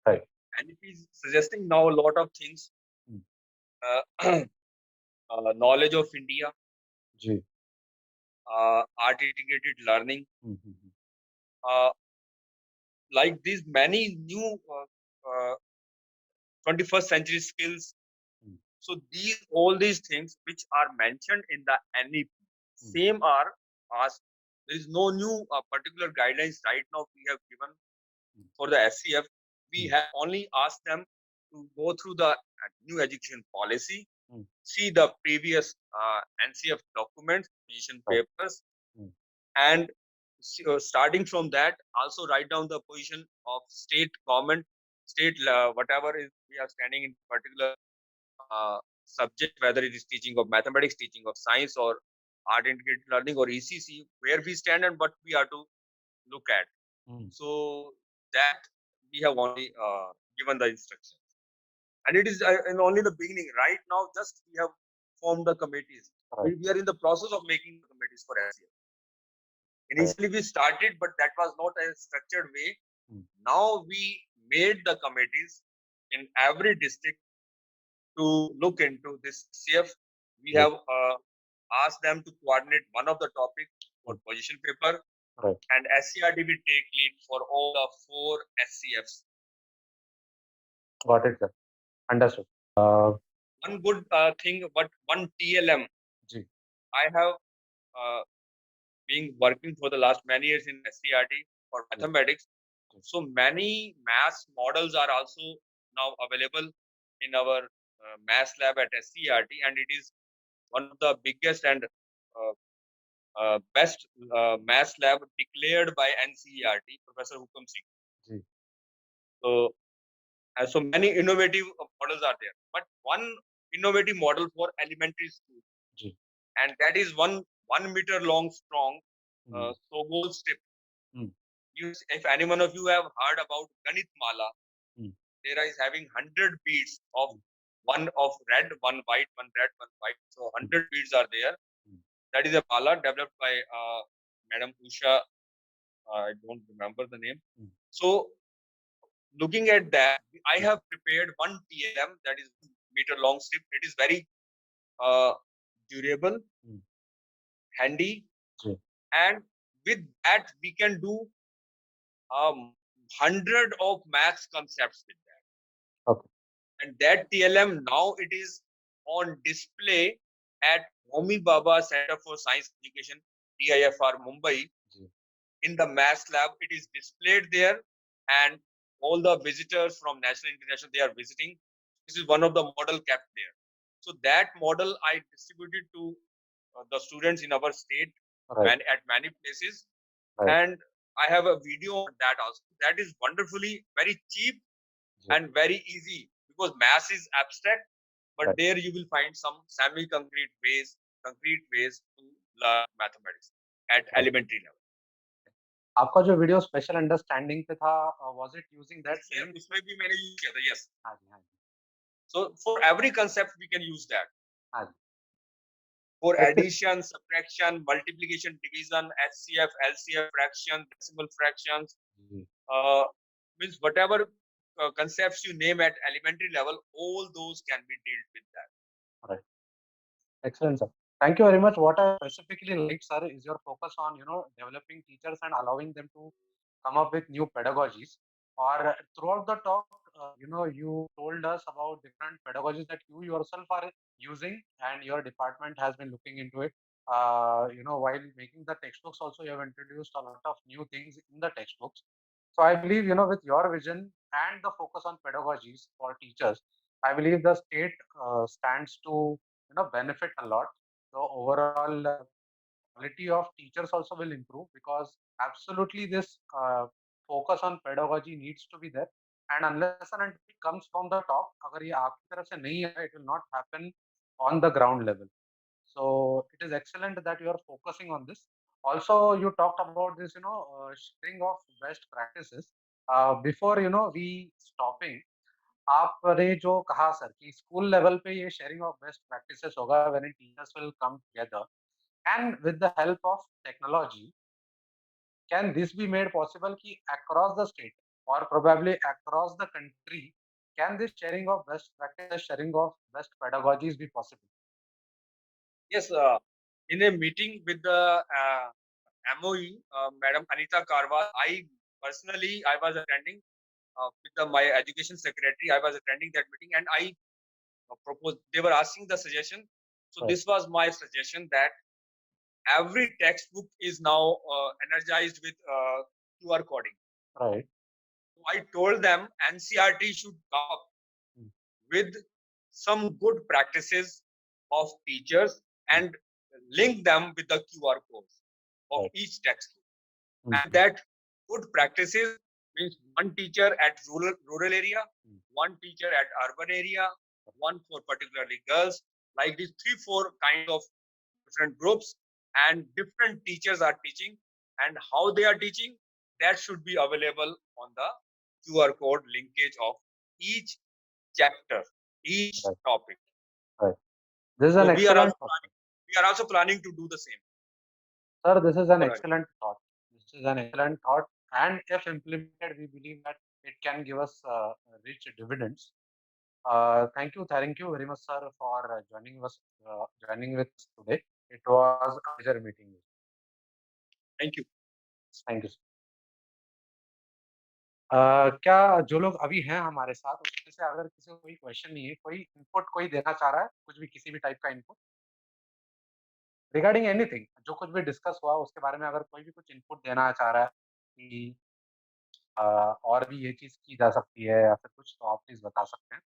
Right. NEP is suggesting now a lot of things. Hmm. Knowledge of India, जी. art integrated learning, Hmm. uh, like these many new 21st century skills. Hmm. So all these things which are mentioned in the NEP, Hmm. same are asked. There is no new particular guidelines right now we have given for the SCF. We Hmm. have only asked them to go through the new education policy, Hmm. see the previous NCF documents, position Right. papers, Hmm. and starting from that, also write down the position of state government, state whatever is we are standing in particular subject, whether it is teaching of mathematics, teaching of science, or art integrated learning, or ECC, where we stand and what we are to look at. Hmm. So that we have only given the instructions, and it is in only the beginning. Right now, just we have formed the committees. Right. We are in the process of making the committees for SCF. Right. Initially, we started, but that was not a structured way. Hmm. Now we made the committees in every district to look into this CF. We Yes. have asked them to coordinate one of the topic for position paper, Right. and SCRD will take lead for all the 4 SCFs. Got it, sir. Understood. One good thing, but one TLM. जी. I have been working for the last many years in SCRD for mathematics. So many maths models are also now available in our maths lab at SCRT, and it is one of the biggest and best maths lab declared by NCERT, Professor Hukum Singh. जी. So many innovative models are there, but one innovative model for elementary school, जी. and that is 1 meter long strong Hmm. Sogol strip. Hmm. If any one of you have heard about Ganit Mala, Hmm. there is having 100 beads of one of red, one white, one red, one white. So 100 beads are there. Hmm. That is a mala developed by Madam Usha. I don't remember the name. Hmm. So looking at that, I have prepared one TLM, that is meter long strip. It is very durable, handy, and with that we can do 100 of maths concepts with that. Okay. And that TLM now it is on display at Homi Bhabha Center for Science Education, TIFR Mumbai. In the maths lab, it is displayed there, and all the visitors from national international, they are visiting. This is one of the model kept there. So that model I distributed to the students in our state, Right. and at many places. Right. And I have a video on that also. That is wonderfully very cheap and very easy, because maths is abstract, but Right. there you will find some concrete ways to learn mathematics at elementary level. आपका जो video special understanding पे था, was it using that Yeah, same? उसमें भी मैंने use किया था, yes. हाँ जी, हाँ जी, So for every concept we can use that. हाँ जी। For Excellent. addition, subtraction, multiplication, division, HCF, LCF, fraction, decimal fractions, means whatever concepts you name at elementary level, all those can be dealt with that. Right. Excellent, sir. Thank you very much. What I specifically like, sir, is your focus on, developing teachers and allowing them to come up with new pedagogies. Or throughout the talk, you told us about different pedagogies that you yourself are using, and your department has been looking into it. While making the textbooks, also you have introduced a lot of new things in the textbooks. So I believe, with your vision and the focus on pedagogies for teachers, I believe the state stands to benefit a lot. So overall quality of teachers also will improve, because absolutely this focus on pedagogy needs to be there. And unless and until it comes from the top, अगर ये आपकी तरफ से नहीं है, it will not happen on the ground level. So it is excellent that you are focusing on this. Also, you talked about this, sharing of best practices. Before we stopping, आपने जो कहा सर कि school level पे ये sharing of best practices होगा when teachers will come together and with the help of technology can this be made possible कि across the state और probably across the country can this sharing of best practices sharing of best pedagogies be possible? Yes, in a meeting with the MOE, Madam Anita Karwal, I was attending with my education secretary. I was attending that meeting, and I proposed. They were asking the suggestion. So Right. this was my suggestion, that every textbook is now energized with QR coding. Right. So I told them NCRT should come up with some good practices of teachers and link them with the QR codes of Right. each textbook. And that good practices means one teacher at rural area, one teacher at urban area, one for particularly girls, like these 3-4 kind of different groups, and different teachers are teaching, and how they are teaching, that should be available on the QR code linkage of each chapter, each Right. topic. Right. This is So an we are excellent also planning to do the same. Sir, this is an Alright. excellent thought. This is an excellent thought, and if implemented, we believe that it can give us rich dividends. Thank you very much, sir, for joining with us today. It was a pleasure meeting you. Thank you. Thank you. क्या जो लोग अभी हैं हमारे साथ, उसमें से अगर किसी को कोई क्वेश्चन नहीं है, कोई इनपुट कोई देना चाह रहा है, कुछ भी किसी भी टाइप का इनपुट रिगार्डिंग एनीथिंग, जो कुछ भी डिस्कस हुआ उसके बारे में अगर कोई भी कुछ इनपुट देना चाह रहा है कि और भी ये चीज़ की जा सकती है या फिर कुछ, तो आप प्लीज़ बता सकते हैं।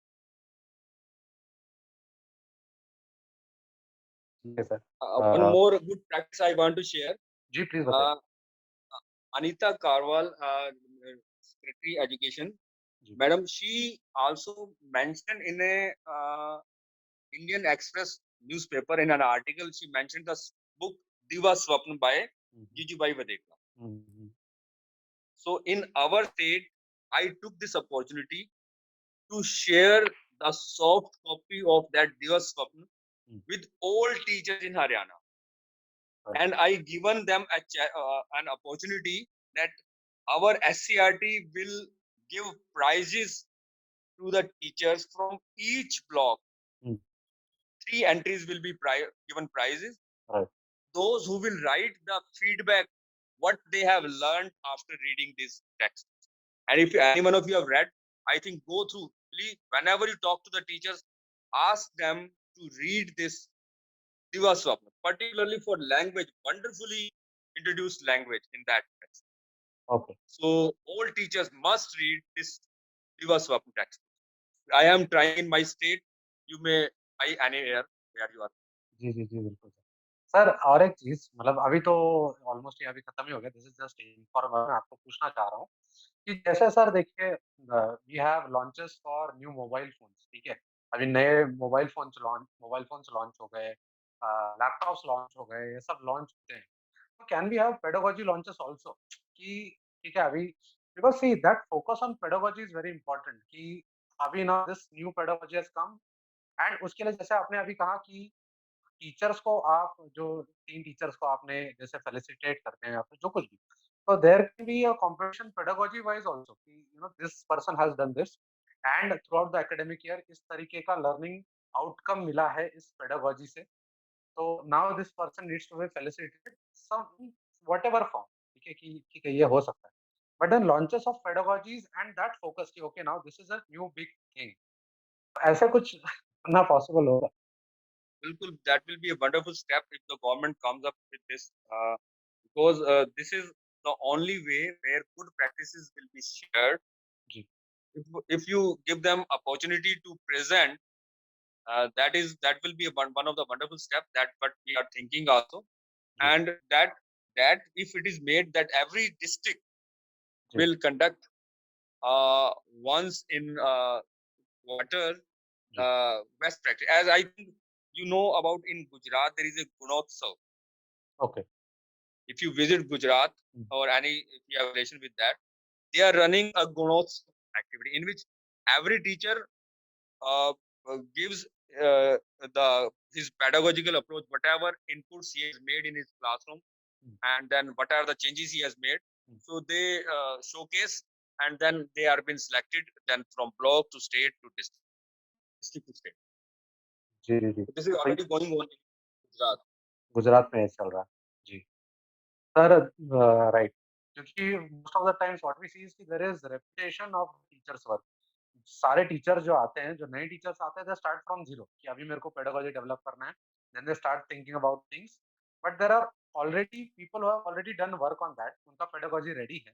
ठीक है sir. One more good practice I want to share. जी, प्लीज़ बताइए। Anita Karwal, Secretary Education, जी। Madam, she also mentioned in a Indian Express newspaper, in an article, she mentioned the book Diva Swapna by Jijubai Vadekar. So in our state, I took this opportunity to share the soft copy of that Diva Swapna with all teachers in Haryana. Right. And I given them an opportunity that our SCRT will give prizes to the teachers from each block. Hmm. 3 entries will be given prizes. Right. Those who will write the feedback, what they have learned after reading this text. And if any one of you have read, I think go through. Please, whenever you talk to the teachers, ask them to read this Diva Swapna, particularly for language, wonderfully introduced language in that text. Okay. So all teachers must read this Diva Swapna text. I am trying in my state. You may try anywhere where you are. जी जी जी बिल्कुल sir और एक चीज मतलब अभी तो almost ये अभी खत्म ही हो गया दिस इज जस्ट इन्फॉर्मल मैं आपको पूछना चाह रहा हूँ कि जैसे सर देखिए we have launches for new mobile phones ठीक है अभी नए मोबाइल फोन्स लॉन्च हो गए लैपटॉप्स लॉन्च हो गए ये सब लॉन्च होते हैं तो can we have pedagogy launches also कि ठीक है अभी because see that focus on pedagogy is very important कि अभी ना this new pedagogy has come and उसके लिए जैसे आपने अभी कहा कि टीचर्स को आप जो 3 टीचर्स को आपने जैसे फेलिसिटेट करते हैं या फिर जो कुछ भी, तो there can be a competition pedagogy wise also कि this person has done this and throughout the academic year इस तरीके का लर्निंग आउटकम मिला है इस पेडागोजी से। तो now this person needs to be felicitated some whatever form ठीक है कि ठीक है ये हो सकता है। But then launches of pedagogies and that focus कि okay now this is a new big thing ऐसा कुछ ना पॉसिबल होगा। Bilkul, that will be a wonderful step if the government comes up with this, because this is the only way where good practices will be shared. जी, If you give them opportunity to present, that will be one of the wonderful steps that what we are thinking also, जी, and that if it is made that every district जी, will conduct once in quarter जी। best practice. As I think you know about in Gujarat, there is a Gunotsav. Okay. If you visit Gujarat hmm, or any, if you have relation with that, they are running a Gunotsav activity in which every teacher uh, gives the his pedagogical approach, whatever inputs he has made in his classroom, hmm, and then what are the changes he has made. Hmm. So they showcase, and then they are being selected then from block to state to district, district to state. जी, जी, जी। So this is तो already going on in Gujarat. Gujarat में ये चल रहा है। जी। सर राइट क्योंकि most of the times what we see is कि there is reputation of teachers work. सारे टीचर जो आते हैं, जो नए टीचर्स आते हैं दे स्टार्ट फ्रॉम ज़ीरो कि अभी मेरे को पेडागोजी डेवलप करना है। Then they start thinking about things but there are already people who have already done work on that उनका पेडागोजी रेडी है।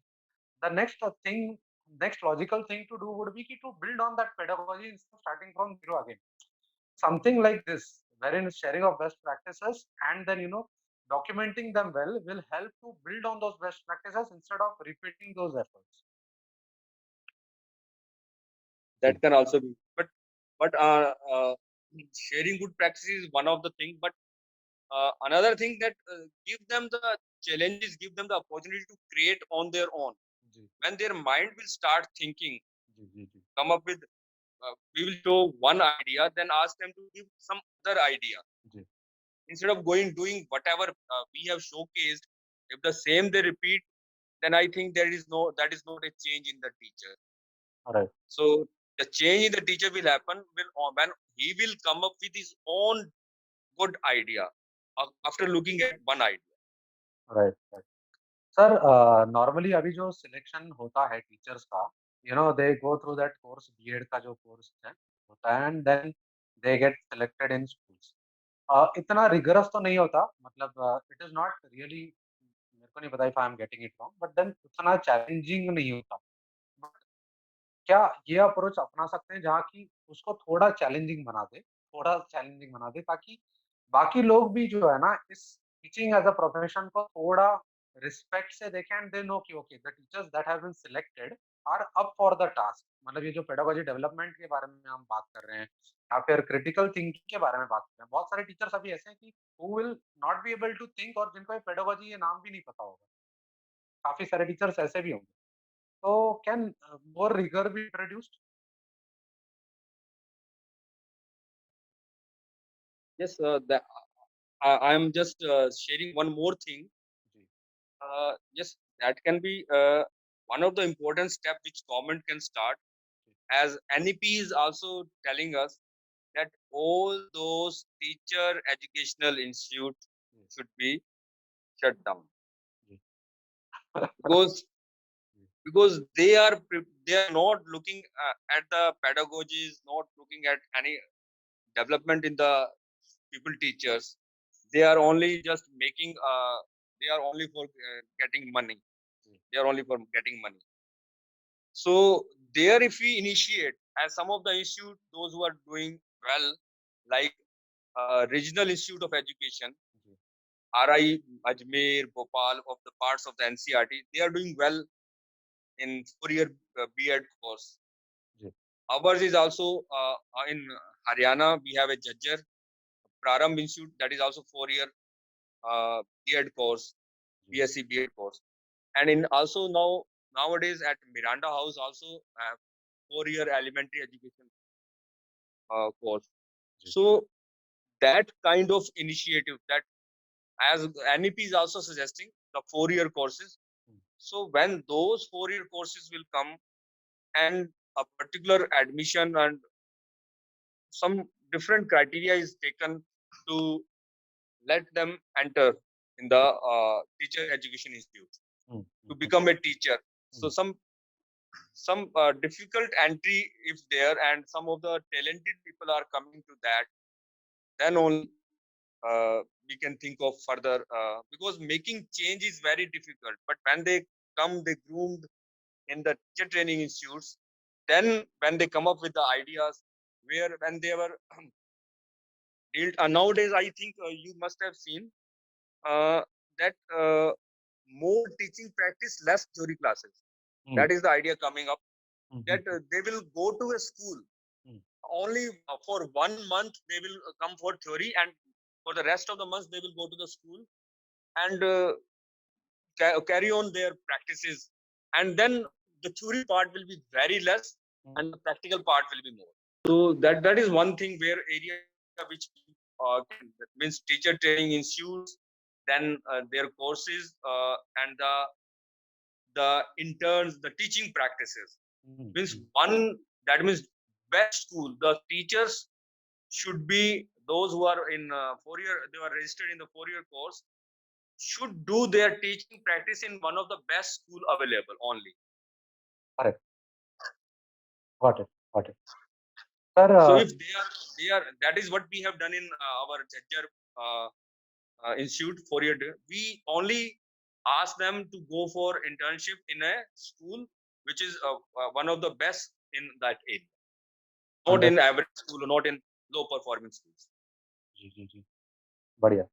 The next logical thing to do would be कि to build on that pedagogy instead of starting from zero again. Something like this wherein sharing of best practices and then documenting them well will help to build on those best practices instead of repeating those efforts. That can also be, but sharing good practices is one of the things. But another thing that give them the challenges, give them the opportunity to create on their own. जी, When their mind will start thinking, जी, जी, जी, come up with, we will show one idea, then ask them to give some other idea जी, instead of going doing whatever we have showcased. If the same they repeat, then I think that is not a change in the teacher. right, So the change in the teacher will happen when he will come up with his own good idea after looking at one idea. right, right. Sir normally अभी जो selection होता है teachers का they go through that course BEd का जो course है होता है and then they get selected in schools इतना रिगरस तो नहीं होता मतलब इट इज नॉट रियली मेरे को नहीं पता if I am getting it wrong but then उतना चैलेंजिंग नहीं होता बट क्या ये अप्रोच अपना सकते हैं जहाँ की उसको थोड़ा चैलेंजिंग बना दे ताकि बाकी लोग भी जो है ना इस टीचिंग एज अ प्रोफेशन को थोड़ा रिस्पेक्ट से देखें एंड दे नो कि okay the teachers that have been selected are up for the task मतलब ये जो पेडागोजी डेवलपमेंट के बारे में हम बात कर रहे हैं या फिर क्रिटिकल थिंकिंग के बारे में बात कर रहे हैं बहुत सारे टीचर्स अभी ऐसे हैं कि who will not be able to think और जिनको ये पेडागोजी ये नाम भी नहीं पता होगा काफी सारे टीचर्स ऐसे भी होंगे तो can more rigour be introduced Yes, I am just sharing one more thing. जी Yes, that can be. one of the important steps which government can start, as NEP is also telling us that all those teacher educational institutes should be shut down because they are not looking at the pedagogies, not looking at any development in the people teachers. They are only just making they are only for getting money. They are only for getting money. So there, if we initiate, as some of the institute, those who are doing well, like Regional Institute of Education, RI, Ajmer, Bhopal, of the parts of the NCRT, they are doing well in 4-year B.Ed course. Ours is also in Haryana. We have a Jajjar Prarambh Institute, that is also 4-year B.Ed course, BSc B.Ed course, and in also nowadays at Miranda House also 4-year elementary education course. So that kind of initiative, that as NEP is also suggesting the 4-year courses. So when those 4-year courses will come and a particular admission and some different criteria is taken to let them enter in the teacher education institute to become a teacher. So some difficult entry if there, and some of the talented people are coming to that, then only we can think of further, because making change is very difficult. But when they come, they groomed in the teacher training institutes, then when they come up with the ideas, where when they were built, nowadays I think you must have seen that more teaching practice, less theory classes. That is the idea coming up, that they will go to a school only for 1 month, they will come for theory, and for the rest of the months they will go to the school and carry on their practices, and then the theory part will be very less and the practical part will be more. So that is one thing where area which that means teacher training institutes, then their courses and the interns, the teaching practices means one, that means best school, the teachers should be those who are in 4-year, they are registered in the 4-year course, should do their teaching practice in one of the best school available only. Correct. Got it. Sir, So if they are, that is what we have done in our Jajjar institute 4-year. We only ask them to go for internship in a school which is one of the best in that area, not in average school, not in low performing schools. जी बढ़िया